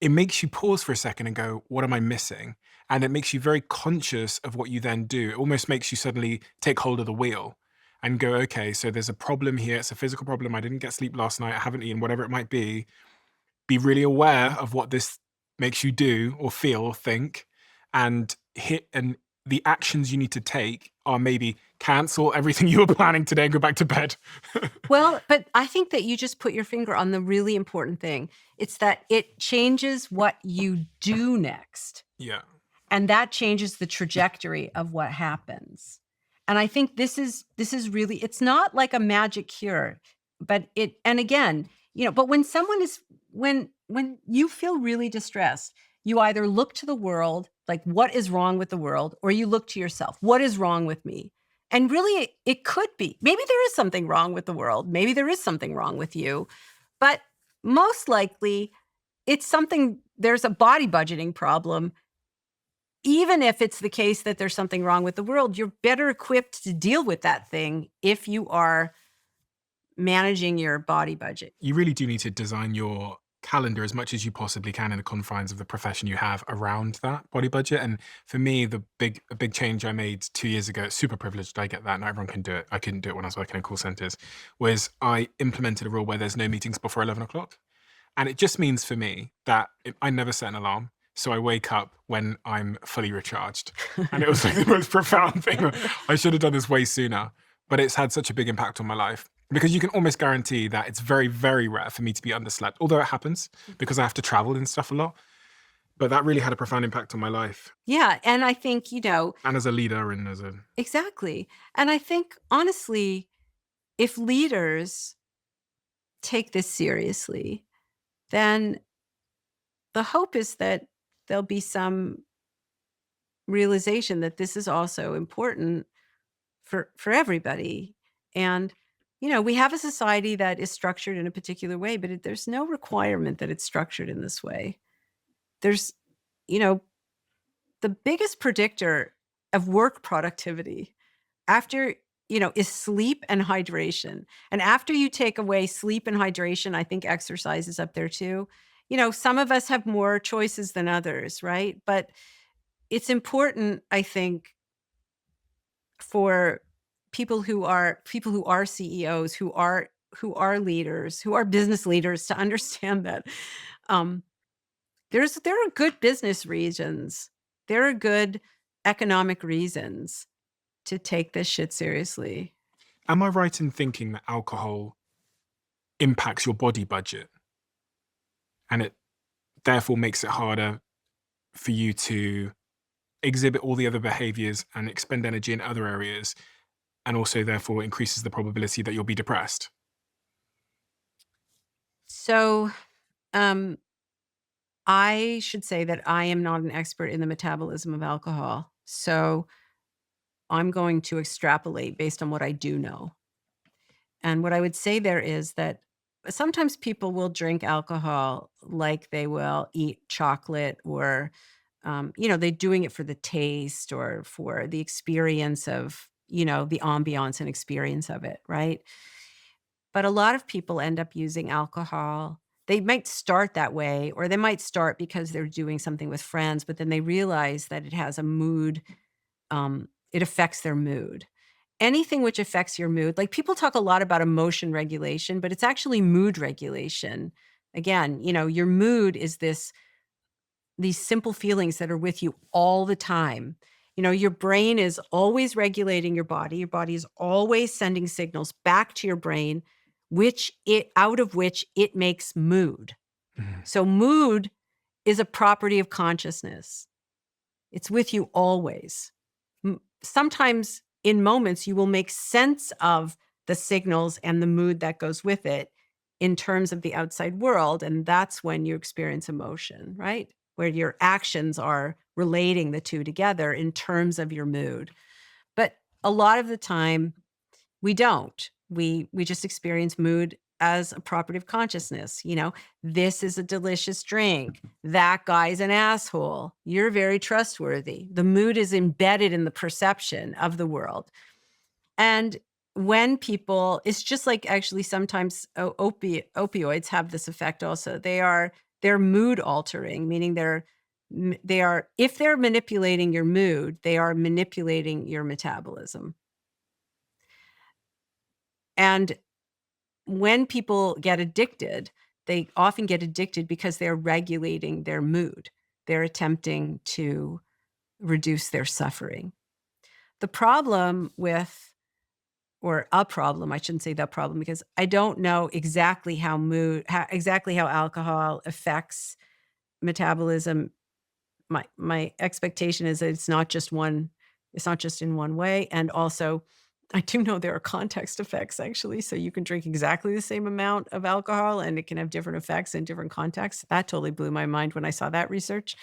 [SPEAKER 5] it makes you pause for a second and go, what am I missing? And it makes you very conscious of what you then do. It almost makes you suddenly take hold of the wheel and go, okay, so there's a problem here. It's a physical problem. I didn't get sleep last night. I haven't eaten, whatever it might be. Be really aware of what this makes you do or feel or think, and the actions you need to take are maybe cancel everything you were planning today and go back to bed.
[SPEAKER 1] Well, but I think that you just put your finger on the really important thing. It's that it changes what you do next.
[SPEAKER 5] Yeah.
[SPEAKER 1] And that changes the trajectory of what happens. And I think this is really, it's not like a magic cure, but but when someone is, when you feel really distressed, you either look to the world, like what is wrong with the world, or you look to yourself, what is wrong with me? And really, it could be, maybe there is something wrong with the world. Maybe there is something wrong with you. But most likely, there's a body budgeting problem. Even if it's the case that there's something wrong with the world, you're better equipped to deal with that thing if you are managing your body budget.
[SPEAKER 5] You really do need to design your calendar as much as you possibly can in the confines of the profession you have around that body budget. And for me, a big change I made 2 years ago, super privileged, I get that, not everyone can do it. I couldn't do it when I was working in call centers, was I implemented a rule where there's no meetings before 11 o'clock. And it just means for me that I never set an alarm. So I wake up when I'm fully recharged. And it was like the most profound thing. I should have done this way sooner, but it's had such a big impact on my life. Because you can almost guarantee that it's very, very rare for me to be underslept, although it happens because I have to travel and stuff a lot. But that really had a profound impact on my life.
[SPEAKER 1] Yeah. And I think,
[SPEAKER 5] And as a leader and as a...
[SPEAKER 1] Exactly. And I think, honestly, if leaders take this seriously, then the hope is that there'll be some realization that this is also important for everybody. And we have a society that is structured in a particular way, but there's no requirement that it's structured in this way. There's, the biggest predictor of work productivity is sleep and hydration. And after you take away sleep and hydration, I think exercise is up there too. Some of us have more choices than others, right? But it's important, I think, for people who are CEOs, who are leaders, who are business leaders, to understand that there are good business reasons, there are good economic reasons to take this shit seriously.
[SPEAKER 5] Am I right in thinking that alcohol impacts your body budget, and it therefore makes it harder for you to exhibit all the other behaviors and expend energy in other areas, and also therefore increases the probability that you'll be depressed?
[SPEAKER 1] So, I should say that I am not an expert in the metabolism of alcohol. So I'm going to extrapolate based on what I do know. And what I would say there is that sometimes people will drink alcohol like they will eat chocolate, or, they're doing it for the taste or for the experience of, the ambiance and experience of it, right? But a lot of people end up using alcohol. They might start that way, or they might start because they're doing something with friends, but then they realize that it has a mood, it affects their mood. Anything which affects your mood, like people talk a lot about emotion regulation, but it's actually mood regulation. Again, your mood is these simple feelings that are with you all the time. Your brain is always regulating your body. Your body is always sending signals back to your brain, out of which it makes mood. So mood is a property of consciousness. It's with you always. Sometimes in moments you will make sense of the signals and the mood that goes with it in terms of the outside world. And that's when you experience emotion, right? Where your actions are relating the two together in terms of your mood. But a lot of the time we don't. We just experience mood as a property of consciousness. This is a delicious drink. That guy's an asshole. You're very trustworthy. The mood is embedded in the perception of the world. And when people, it's just like actually sometimes opioids have this effect also. They're mood altering, meaning if they're manipulating your mood, they are manipulating your metabolism. And when people get addicted, they often get addicted because they're regulating their mood. They're attempting to reduce their suffering. The problem I shouldn't say the problem, because I don't know exactly how alcohol affects metabolism. My expectation is that it's not just in one way. And also, I do know there are context effects, actually. So you can drink exactly the same amount of alcohol and it can have different effects in different contexts. That totally blew my mind when I saw that research.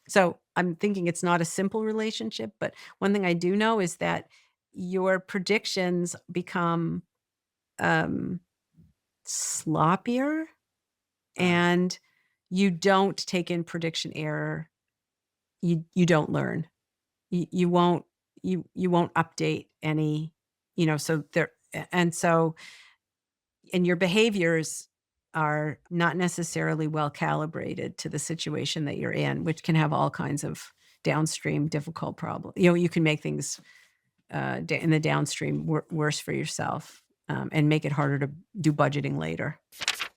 [SPEAKER 1] So I'm thinking it's not a simple relationship. But one thing I do know is that your predictions become sloppier, and you don't take in prediction error. You don't learn. You won't update any, and your behaviors are not necessarily well calibrated to the situation that you're in, which can have all kinds of downstream difficult problems. You can make things in the downstream worse for yourself, and make it harder to do budgeting later.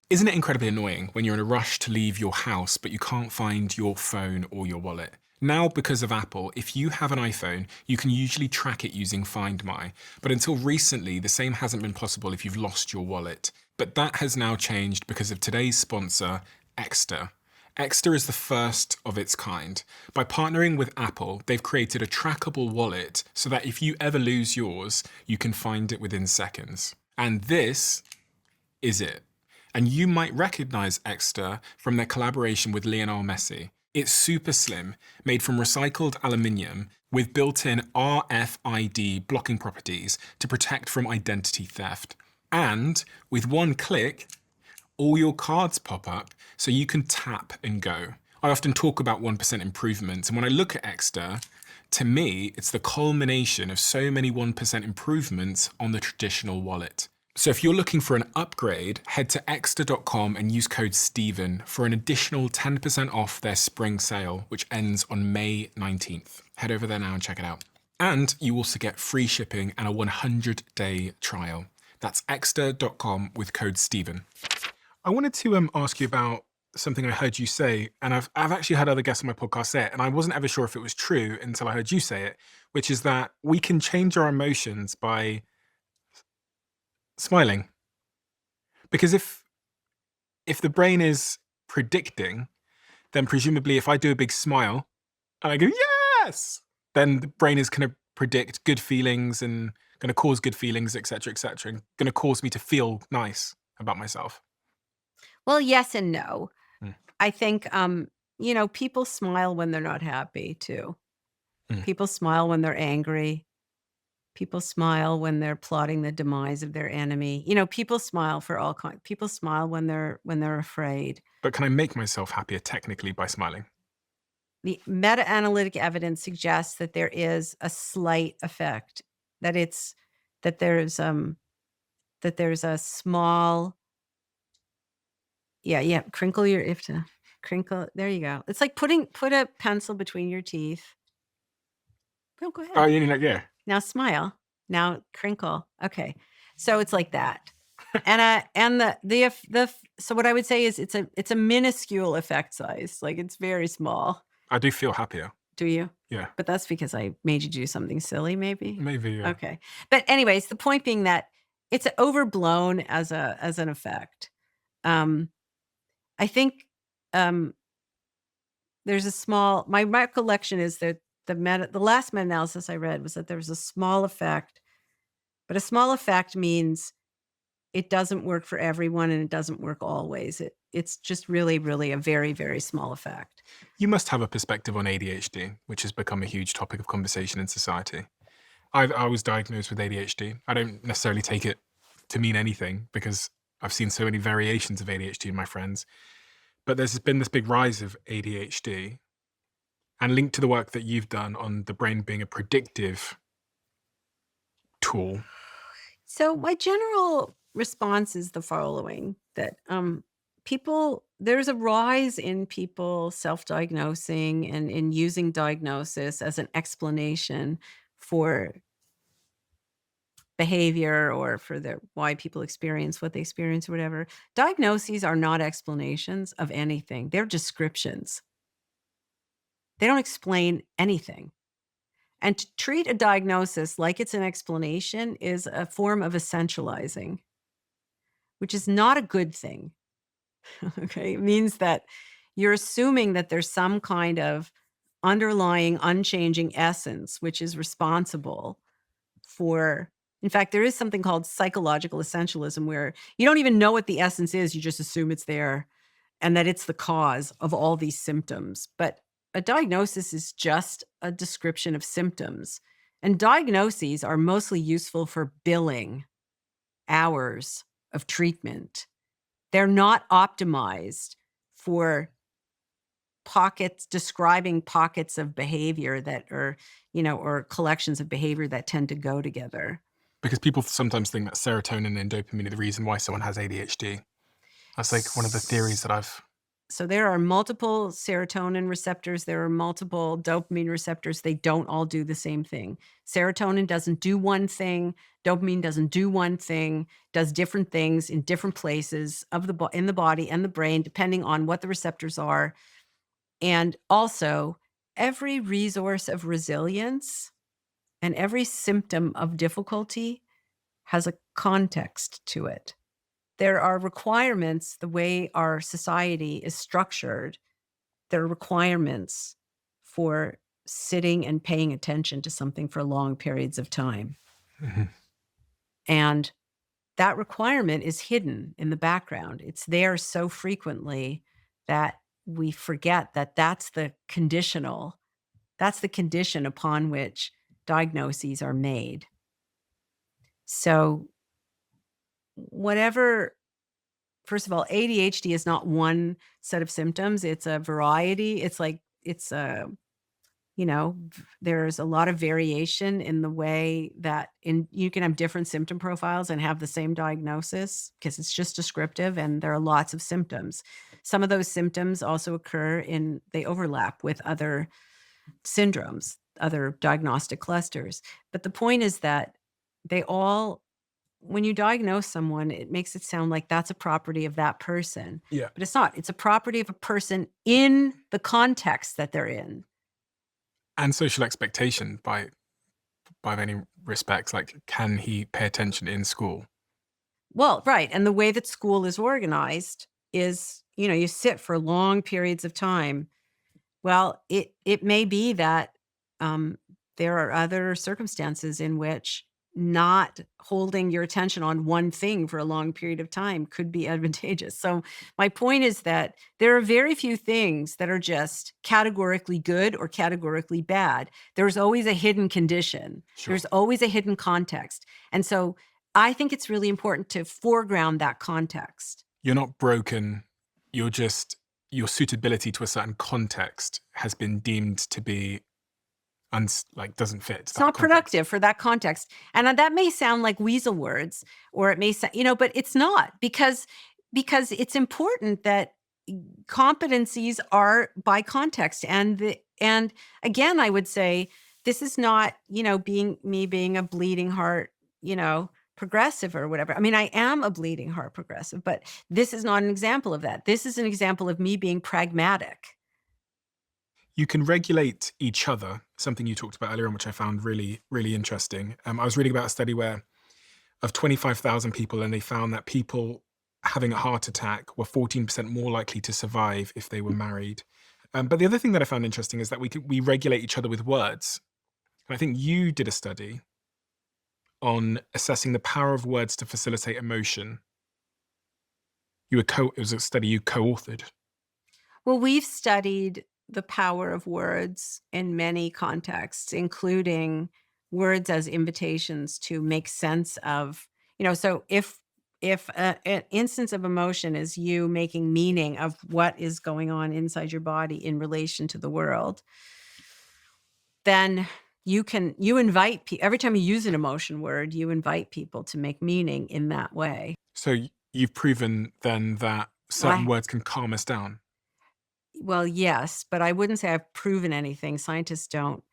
[SPEAKER 5] Isn't it incredibly annoying when you're in a rush to leave your house, but you can't find your phone or your wallet? Now, because of Apple, if you have an iPhone, you can usually track it using Find My. But until recently, the same hasn't been possible if you've lost your wallet. But that has now changed because of today's sponsor, Exter. Exter is the first of its kind. By partnering with Apple, they've created a trackable wallet so that if you ever lose yours, you can find it within seconds. And this is it. And you might recognize Exter from their collaboration with Lionel Messi. It's super slim, made from recycled aluminium with built-in RFID blocking properties to protect from identity theft. And with one click, all your cards pop up so you can tap and go. I often talk about 1% improvements, and when I look at Exter, to me, it's the culmination of so many 1% improvements on the traditional wallet. So if you're looking for an upgrade, head to exter.com and use code Stephen for an additional 10% off their spring sale, which ends on May 19th. Head over there now and check it out. And you also get free shipping and a 100-day trial. That's exter.com with code Stephen. I wanted to ask you about something I heard you say, and I've actually had other guests on my podcast say it, and I wasn't ever sure if it was true until I heard you say it, which is that we can change our emotions by smiling. Because if the brain is predicting, then presumably if I do a big smile and I go, yes, then the brain is going to predict good feelings and going to cause good feelings, et cetera, and going to cause me to feel nice about myself.
[SPEAKER 1] Well, yes and no.
[SPEAKER 5] Mm.
[SPEAKER 1] I think, people smile when they're not happy too.
[SPEAKER 5] Mm.
[SPEAKER 1] People smile when they're angry. People smile when they're plotting the demise of their enemy. People smile for all kinds. People smile when they're afraid.
[SPEAKER 5] But can I make myself happier technically by smiling?
[SPEAKER 1] The meta-analytic evidence suggests that there is a slight effect, that there's a small, yeah, crinkle your, if to crinkle, there you go. It's like put a pencil between your teeth. Oh, go ahead.
[SPEAKER 5] Oh, yeah.
[SPEAKER 1] Now smile. Now crinkle. Okay. So it's like that. So what I would say is it's a minuscule effect size. Like it's very small.
[SPEAKER 5] I do feel happier.
[SPEAKER 1] Do you?
[SPEAKER 5] Yeah.
[SPEAKER 1] But that's because I made you do something silly, maybe?
[SPEAKER 5] Maybe, yeah.
[SPEAKER 1] Okay. But anyways, the point being that it's overblown as an effect. I think there's a small, my recollection is that the last meta-analysis I read was that there was a small effect, but a small effect means it doesn't work for everyone and it doesn't work always. It's just really, really a very, very small effect.
[SPEAKER 5] You must have a perspective on ADHD, which has become a huge topic of conversation in society. I was diagnosed with ADHD. I don't necessarily take it to mean anything because I've seen so many variations of ADHD in my friends. But there's been this big rise of ADHD, and linked to the work that you've done on the brain being a predictive tool.
[SPEAKER 1] So my general response is the following, that there's a rise in people self-diagnosing and in using diagnosis as an explanation for behavior or for why people experience what they experience or whatever. Diagnoses are not explanations of anything. They're descriptions. They don't explain anything. And to treat a diagnosis like it's an explanation is a form of essentializing, which is not a good thing. Okay. It means that you're assuming that there's some kind of underlying, unchanging essence, which is responsible for, in fact, there is something called psychological essentialism where you don't even know what the essence is. You just assume it's there and that it's the cause of all these symptoms. But a diagnosis is just a description of symptoms. And diagnoses are mostly useful for billing hours of treatment. They're not optimized for describing pockets of behavior that are, or collections of behavior that tend to go together.
[SPEAKER 5] Because people sometimes think that serotonin and dopamine are the reason why someone has ADHD. That's like one of the theories that I've...
[SPEAKER 1] So there are multiple serotonin receptors. There are multiple dopamine receptors. They don't all do the same thing. Serotonin doesn't do one thing. Dopamine doesn't do one thing. Does different things in different places in the body and the brain, depending on what the receptors are. And also, every resource of resilience and every symptom of difficulty has a context to it. There are requirements, the way our society is structured, there are requirements for sitting and paying attention to something for long periods of time.
[SPEAKER 5] Mm-hmm.
[SPEAKER 1] And that requirement is hidden in the background. It's there so frequently that we forget that that's the condition upon which diagnoses are made. So first of all, ADHD is not one set of symptoms. It's a variety. There's a lot of variation in the way that you can have different symptom profiles and have the same diagnosis because it's just descriptive and there are lots of symptoms. Some of those symptoms also they overlap with other syndromes, other diagnostic clusters. But the point is that when you diagnose someone, it makes it sound like that's a property of that person.
[SPEAKER 5] Yeah.
[SPEAKER 1] But it's not. It's a property of a person in the context that they're in.
[SPEAKER 5] And social expectation by many respects, like can he pay attention in school?
[SPEAKER 1] Well, right. And the way that school is organized is, you sit for long periods of time. Well, it may be that there are other circumstances in which not holding your attention on one thing for a long period of time could be advantageous. So my point is that there are very few things that are just categorically good or categorically bad. There's always a hidden condition.
[SPEAKER 5] Sure.
[SPEAKER 1] There's always a hidden context. And so I think it's really important to foreground that context.
[SPEAKER 5] You're not broken. You're just, your suitability to a certain context has been deemed to be doesn't fit.
[SPEAKER 1] It's not productive for that context. And that may sound like weasel words, or it may sound, but it's not, because it's important that competencies are by context. And again, I would say this is not, being a bleeding heart, progressive or whatever. I mean, I am a bleeding heart progressive, but this is not an example of that. This is an example of me being pragmatic.
[SPEAKER 5] You can regulate each other, something you talked about earlier on, which I found really, really interesting. I was reading about a study where of 25,000 people, and they found that people having a heart attack were 14% more likely to survive if they were married. But the other thing that I found interesting is that we regulate each other with words. And I think you did a study on assessing the power of words to facilitate emotion. It was a study you co-authored.
[SPEAKER 1] Well, we've studied the power of words in many contexts, including words as invitations to make sense of, so if an instance of emotion is you making meaning of what is going on inside your body in relation to the world, then you invite people, every time you use an emotion word, you invite people to make meaning in that way.
[SPEAKER 5] So you've proven then that certain words can calm us down.
[SPEAKER 1] Well, yes, but I wouldn't say I've proven anything. Scientists don't,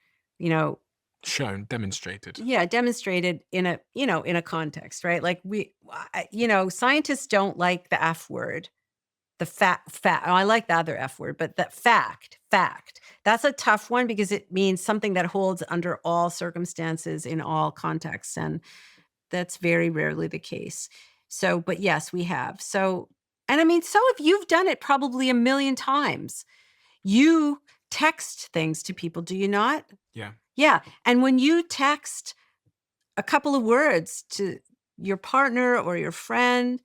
[SPEAKER 5] shown, demonstrated.
[SPEAKER 1] Yeah, demonstrated in a context, right? Like scientists don't like the F word, the fact. I like the other F word, but that fact. That's a tough one because it means something that holds under all circumstances in all contexts, and that's very rarely the case. So, but yes, we have. So, and I mean, so if you've done it probably a million times, you text things to people, do you not?
[SPEAKER 5] Yeah.
[SPEAKER 1] Yeah. And when you text a couple of words to your partner or your friend,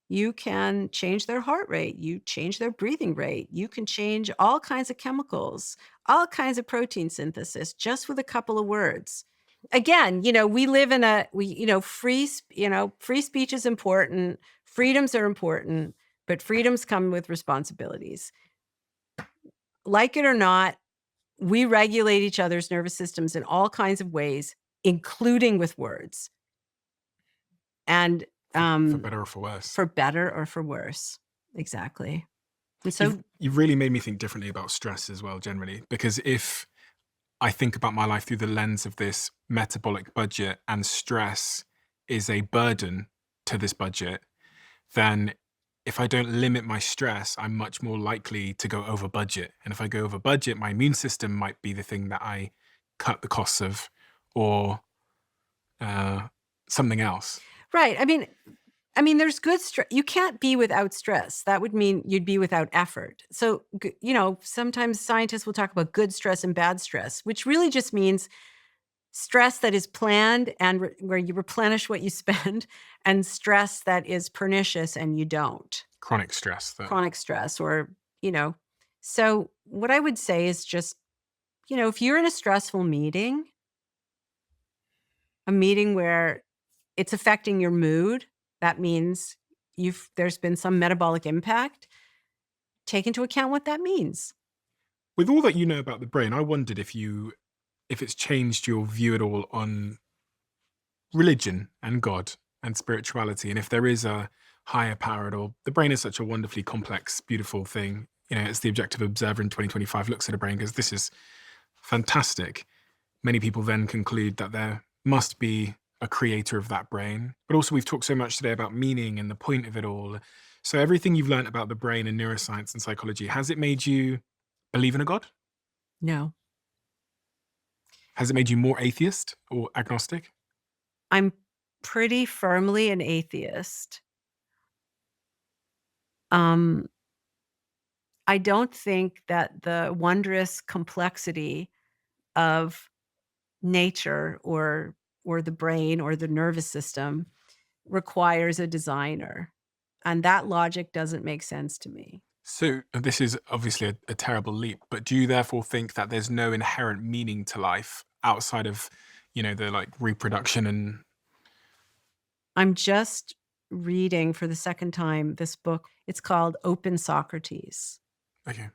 [SPEAKER 1] you can change their heart rate. You change their breathing rate. You can change all kinds of chemicals, all kinds of protein synthesis just with a couple of words. Again, we live in free speech is important. Freedoms are important, but freedoms come with responsibilities. Like it or not, we regulate each other's nervous systems in all kinds of ways, including with words. And
[SPEAKER 5] for better or for worse.
[SPEAKER 1] For better or for worse. Exactly. And so
[SPEAKER 5] you've really made me think differently about stress as well, generally, because if I think about my life through the lens of this metabolic budget, and stress is a burden to this budget, then if I don't limit my stress, I'm much more likely to go over budget. And if I go over budget, my immune system might be the thing that I cut the costs of, or something else.
[SPEAKER 1] Right. I mean, there's good stress. You can't be without stress. That would mean you'd be without effort. So, sometimes scientists will talk about good stress and bad stress, which really just means stress that is planned and where you replenish what you spend, and stress that is pernicious and you don't.
[SPEAKER 5] Chronic stress.
[SPEAKER 1] Chronic stress, or, So what I would say is just, if you're in a stressful meeting, a meeting where it's affecting your mood, that means there's been some metabolic impact. Take into account what that means.
[SPEAKER 5] With all that you know about the brain, I wondered if it's changed your view at all on religion and God and spirituality, and if there is a higher power at all. The brain is such a wonderfully complex, beautiful thing. It's the objective observer in 2025 looks at a brain and goes, this is fantastic. Many people then conclude that there must be a creator of that brain. But also we've talked so much today about meaning and the point of it all. So everything you've learned about the brain and neuroscience and psychology, has it made you believe in a God?
[SPEAKER 1] No.
[SPEAKER 5] Has it made you more atheist or agnostic?
[SPEAKER 1] I'm pretty firmly an atheist. I don't think that the wondrous complexity of nature or or the brain or the nervous system requires a designer. And that logic doesn't make sense to me.
[SPEAKER 5] So this is obviously a terrible leap, but do you therefore think that there's no inherent meaning to life outside of, the like reproduction and
[SPEAKER 1] I'm just reading for the second time this book. It's called Open Socrates.
[SPEAKER 5] okay.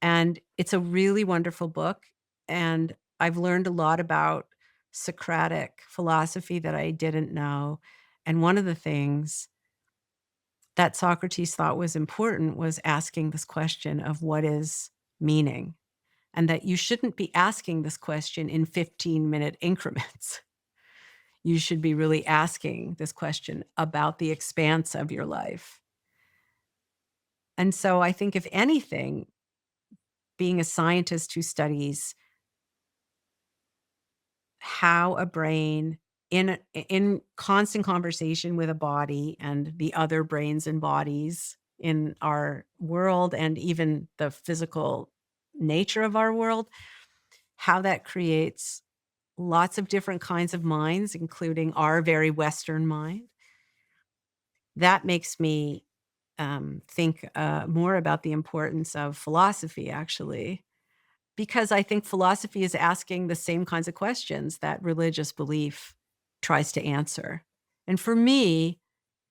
[SPEAKER 1] And it's a really wonderful book. And I've learned a lot about Socratic philosophy that I didn't know. And one of the things that Socrates thought was important was asking this question of what is meaning, and that you shouldn't be asking this question in 15-minute increments. You should be really asking this question about the expanse of your life. And so I think, if anything, being a scientist who studies how a brain in constant conversation with a body and the other brains and bodies in our world, and even the physical nature of our world, how that creates lots of different kinds of minds, including our very Western mind. That makes me think more about the importance of philosophy, actually, because I think philosophy is asking the same kinds of questions that religious belief tries to answer. And for me,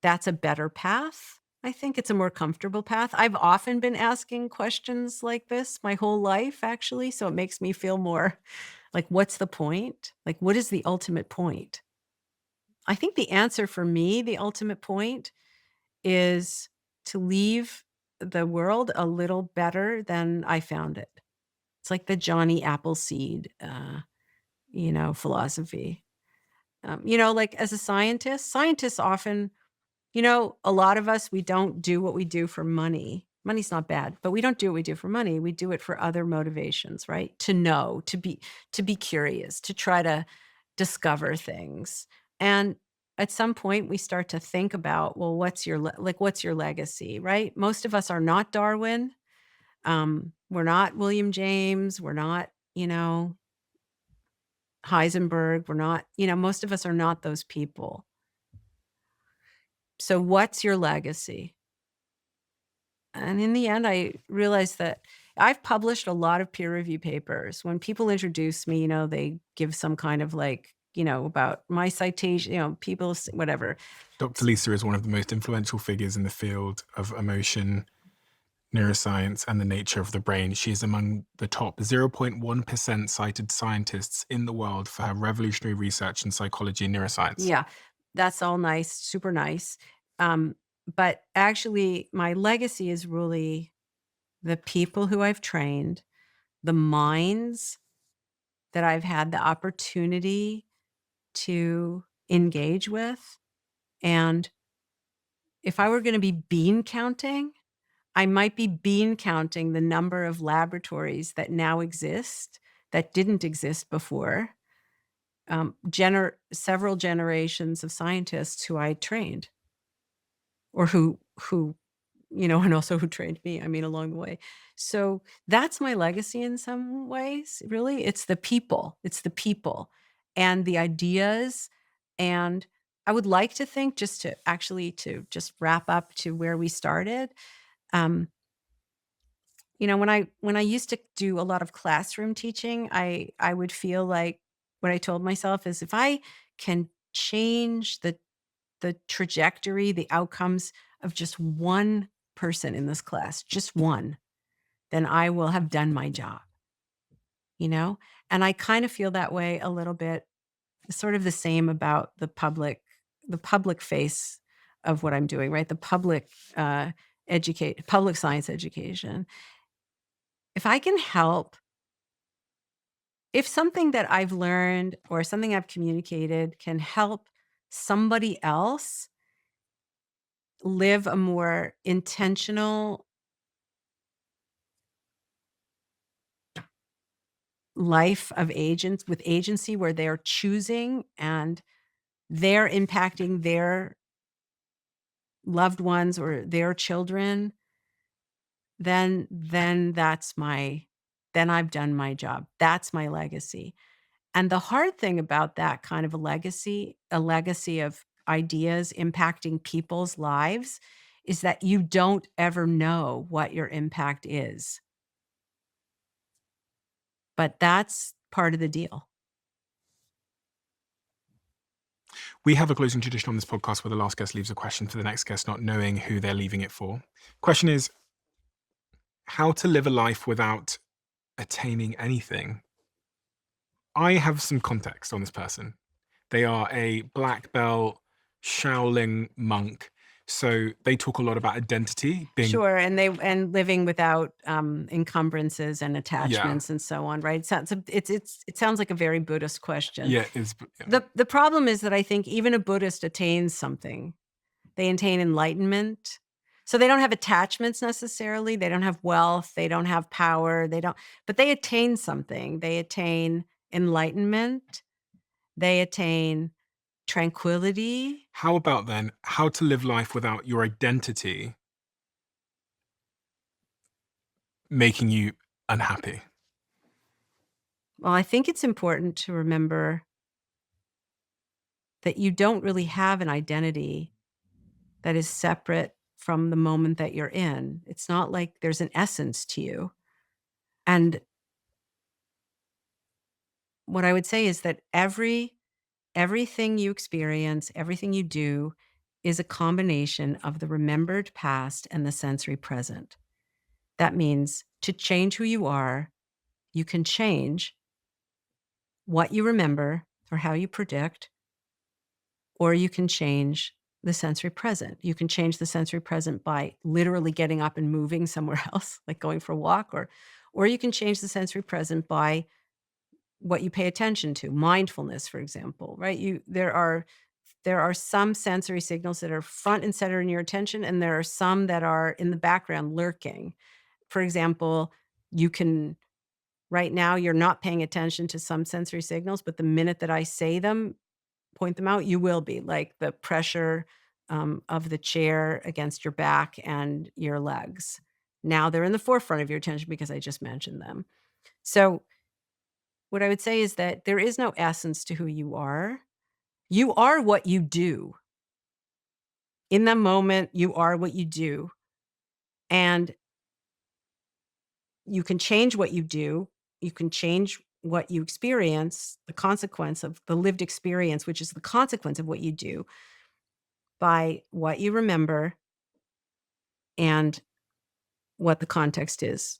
[SPEAKER 1] that's a better path. I think it's a more comfortable path. I've often been asking questions like this my whole life, actually. So it makes me feel more like, what's the point? Like, what is the ultimate point? I think the answer for me, the ultimate point, is to leave the world a little better than I found it. It's like the Johnny Appleseed, philosophy. Like, as a scientist, scientists often, a lot of us, we don't do what we do for money. Money's not bad, but we don't do what we do for money. We do it for other motivations, right? To know, to be curious, to try to discover things. And at some point we start to think about, well, what's your legacy, right? Most of us are not Darwin. We're not William James. We're not, Heisenberg. We're not, most of us are not those people. So what's your legacy? And in the end, I realized that I've published a lot of peer review papers. When people introduce me, they give some kind of about my citation, people, whatever.
[SPEAKER 5] Dr. Lisa is one of the most influential figures in the field of emotion, neuroscience, and the nature of the brain. She is among the top 0.1% cited scientists in the world for her revolutionary research in psychology and neuroscience.
[SPEAKER 1] Yeah, that's all nice, super nice. But actually, my legacy is really the people who I've trained, the minds that I've had the opportunity to engage with. And if I were going to be bean counting, I might be bean counting the number of laboratories that now exist that didn't exist before. Several generations of scientists who I trained, or who and also who trained me, along the way. So that's my legacy in some ways, really. It's the people and the ideas. And I would like to think, just to just wrap up to where we started, when I used to do a lot of classroom teaching, I would feel like what I told myself is, if I can change the trajectory, the outcomes of just one person in this class, just one, then I will have done my job. And I kind of feel that way a little bit, sort of the same about the public face of what I'm doing, right? The public science education. If I can help, if something that I've learned or something I've communicated can help somebody else live a more intentional life of with agency, where they're choosing and they're impacting their loved ones or their children, then I've done my job. That's my legacy. And the hard thing about that kind of a legacy of ideas impacting people's lives, is that you don't ever know what your impact is. But that's part of the deal.
[SPEAKER 5] We have a closing tradition on this podcast where the last guest leaves a question for the next guest, not knowing who they're leaving it for. Question is, how to live a life without attaining anything. I have some context on this person. They are a black belt Shaolin monk. So they talk a lot about identity being
[SPEAKER 1] Sure, and living without encumbrances and attachments and so on, right? It sounds like a very Buddhist question.
[SPEAKER 5] yeah,
[SPEAKER 1] The problem is that I think even a Buddhist attains something. They attain enlightenment. So they don't have attachments necessarily. They don't have wealth. They don't have power. But they attain something. They attain enlightenment. They attain tranquility.
[SPEAKER 5] How about then how to live life without your identity making you unhappy?
[SPEAKER 1] Well, I think it's important to remember that you don't really have an identity that is separate from the moment that you're in. It's not like there's an essence to you. And what I would say is that everything you experience, everything you do is a combination of the remembered past and the sensory present. That means to change who you are, you can change what you remember or how you predict, or you can change the sensory present. You can change the sensory present by literally getting up and moving somewhere else, like going for a walk, or you can change the sensory present by what you pay attention to, mindfulness, for example, right? There are some sensory signals that are front and center in your attention, and there are some that are in the background lurking. For example, right now you're not paying attention to some sensory signals, but the minute that I say them, point them out, you will be, like the pressure of the chair against your back and your legs. Now they're in the forefront of your attention because I just mentioned them. So what I would say is that there is no essence to who you are. You are what you do. In the moment, you are what you do. And you can change what you do. You can change what you experience, the consequence of the lived experience, which is the consequence of what you do, by what you remember and what the context is.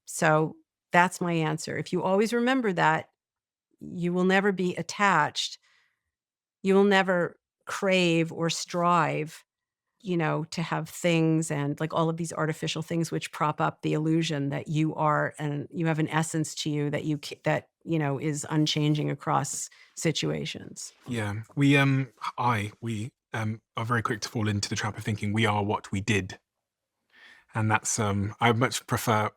[SPEAKER 1] So that's my answer. If you always remember that, you will never be attached. You will never crave or strive, to have things and like all of these artificial things which prop up the illusion that you are and you have an essence to you that is unchanging across situations.
[SPEAKER 5] Yeah. We are very quick to fall into the trap of thinking we are what we did. And that's I much prefer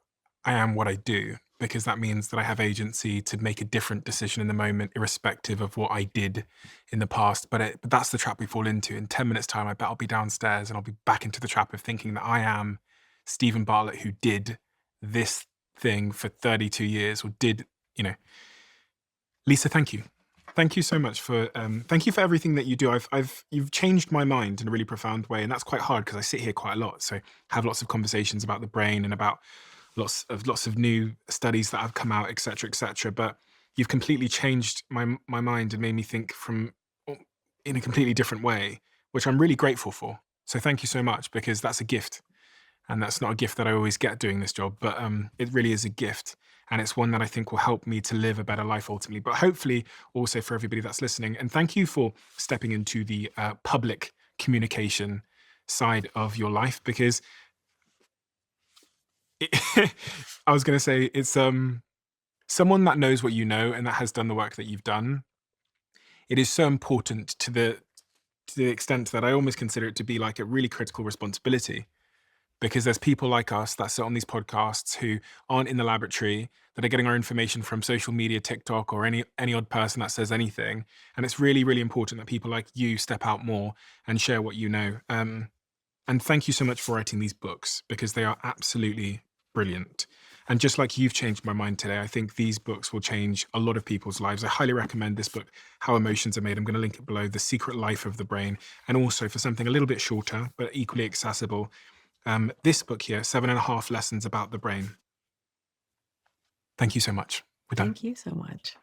[SPEAKER 5] I am what I do, because that means that I have agency to make a different decision in the moment, irrespective of what I did in the past. But that's the trap we fall into. In 10 minutes' time, I bet I'll be downstairs and I'll be back into the trap of thinking that I am Stephen Bartlett, who did this thing for 32 years, or did, Lisa, thank you. Thank you so much thank you for everything that you do. You've changed my mind in a really profound way. And that's quite hard because I sit here quite a lot. So have lots of conversations about the brain and about lots of new studies that have come out, et cetera, but you've completely changed my mind and made me think in a completely different way, which I'm really grateful for. So thank you so much, because that's a gift, and that's not a gift that I always get doing this job, but it really is a gift, and it's one that I think will help me to live a better life ultimately, but hopefully also for everybody that's listening. And thank you for stepping into the public communication side of your life, because I was going to say it's someone that knows what you know and that has done the work that you've done. It is so important to the extent that I almost consider it to be like a really critical responsibility, because there's people like us that sit on these podcasts who aren't in the laboratory, that are getting our information from social media, TikTok, or any odd person that says anything. And it's really, really important that people like you step out more and share what you know. And thank you so much for writing these books, because they are absolutely brilliant. And just like you've changed my mind today, I think these books will change a lot of people's lives. I highly recommend this book, How Emotions Are Made. I'm going to link it below, The Secret Life of the Brain. And also for something a little bit shorter, but equally accessible, this book here, 7.5 Lessons About the Brain. Thank you so much. We're done.
[SPEAKER 1] Thank you so much.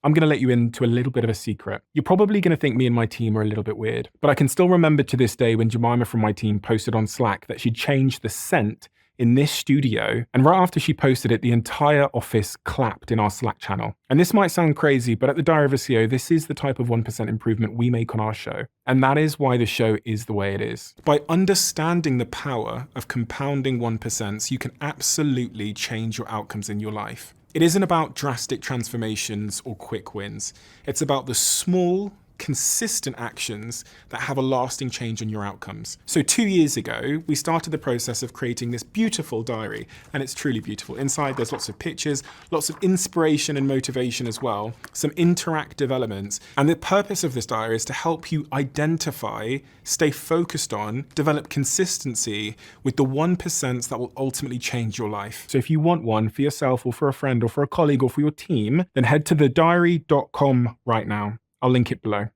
[SPEAKER 5] I'm going to let you into a little bit of a secret. You're probably going to think me and my team are a little bit weird, but I can still remember to this day when Jemima from my team posted on Slack that she changed the scent in this studio, and right after she posted it, the entire office clapped in our Slack channel. And this might sound crazy, but at the Diary of a CEO, this is the type of 1% improvement we make on our show. And that is why the show is the way it is. By understanding the power of compounding 1%, you can absolutely change your outcomes in your life. It isn't about drastic transformations or quick wins. It's about the small, consistent actions that have a lasting change on your outcomes. So 2 years ago, we started the process of creating this beautiful diary, and it's truly beautiful. Inside, there's lots of pictures, lots of inspiration and motivation as well, some interactive elements. And the purpose of this diary is to help you identify, stay focused on, develop consistency with the 1% that will ultimately change your life. So if you want one for yourself or for a friend or for a colleague or for your team, then head to thediary.com right now. I'll link it below.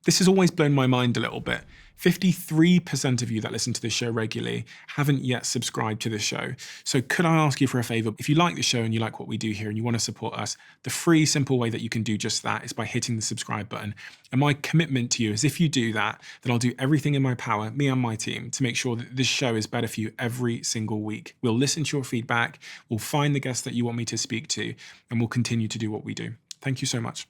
[SPEAKER 5] This has always blown my mind a little bit. 53% of you that listen to this show regularly haven't yet subscribed to the show. So could I ask you for a favor? If you like the show and you like what we do here and you want to support us, the free, simple way that you can do just that is by hitting the subscribe button. And my commitment to you is if you do that, then I'll do everything in my power, me and my team, to make sure that this show is better for you every single week. We'll listen to your feedback, we'll find the guests that you want me to speak to, and we'll continue to do what we do. Thank you so much.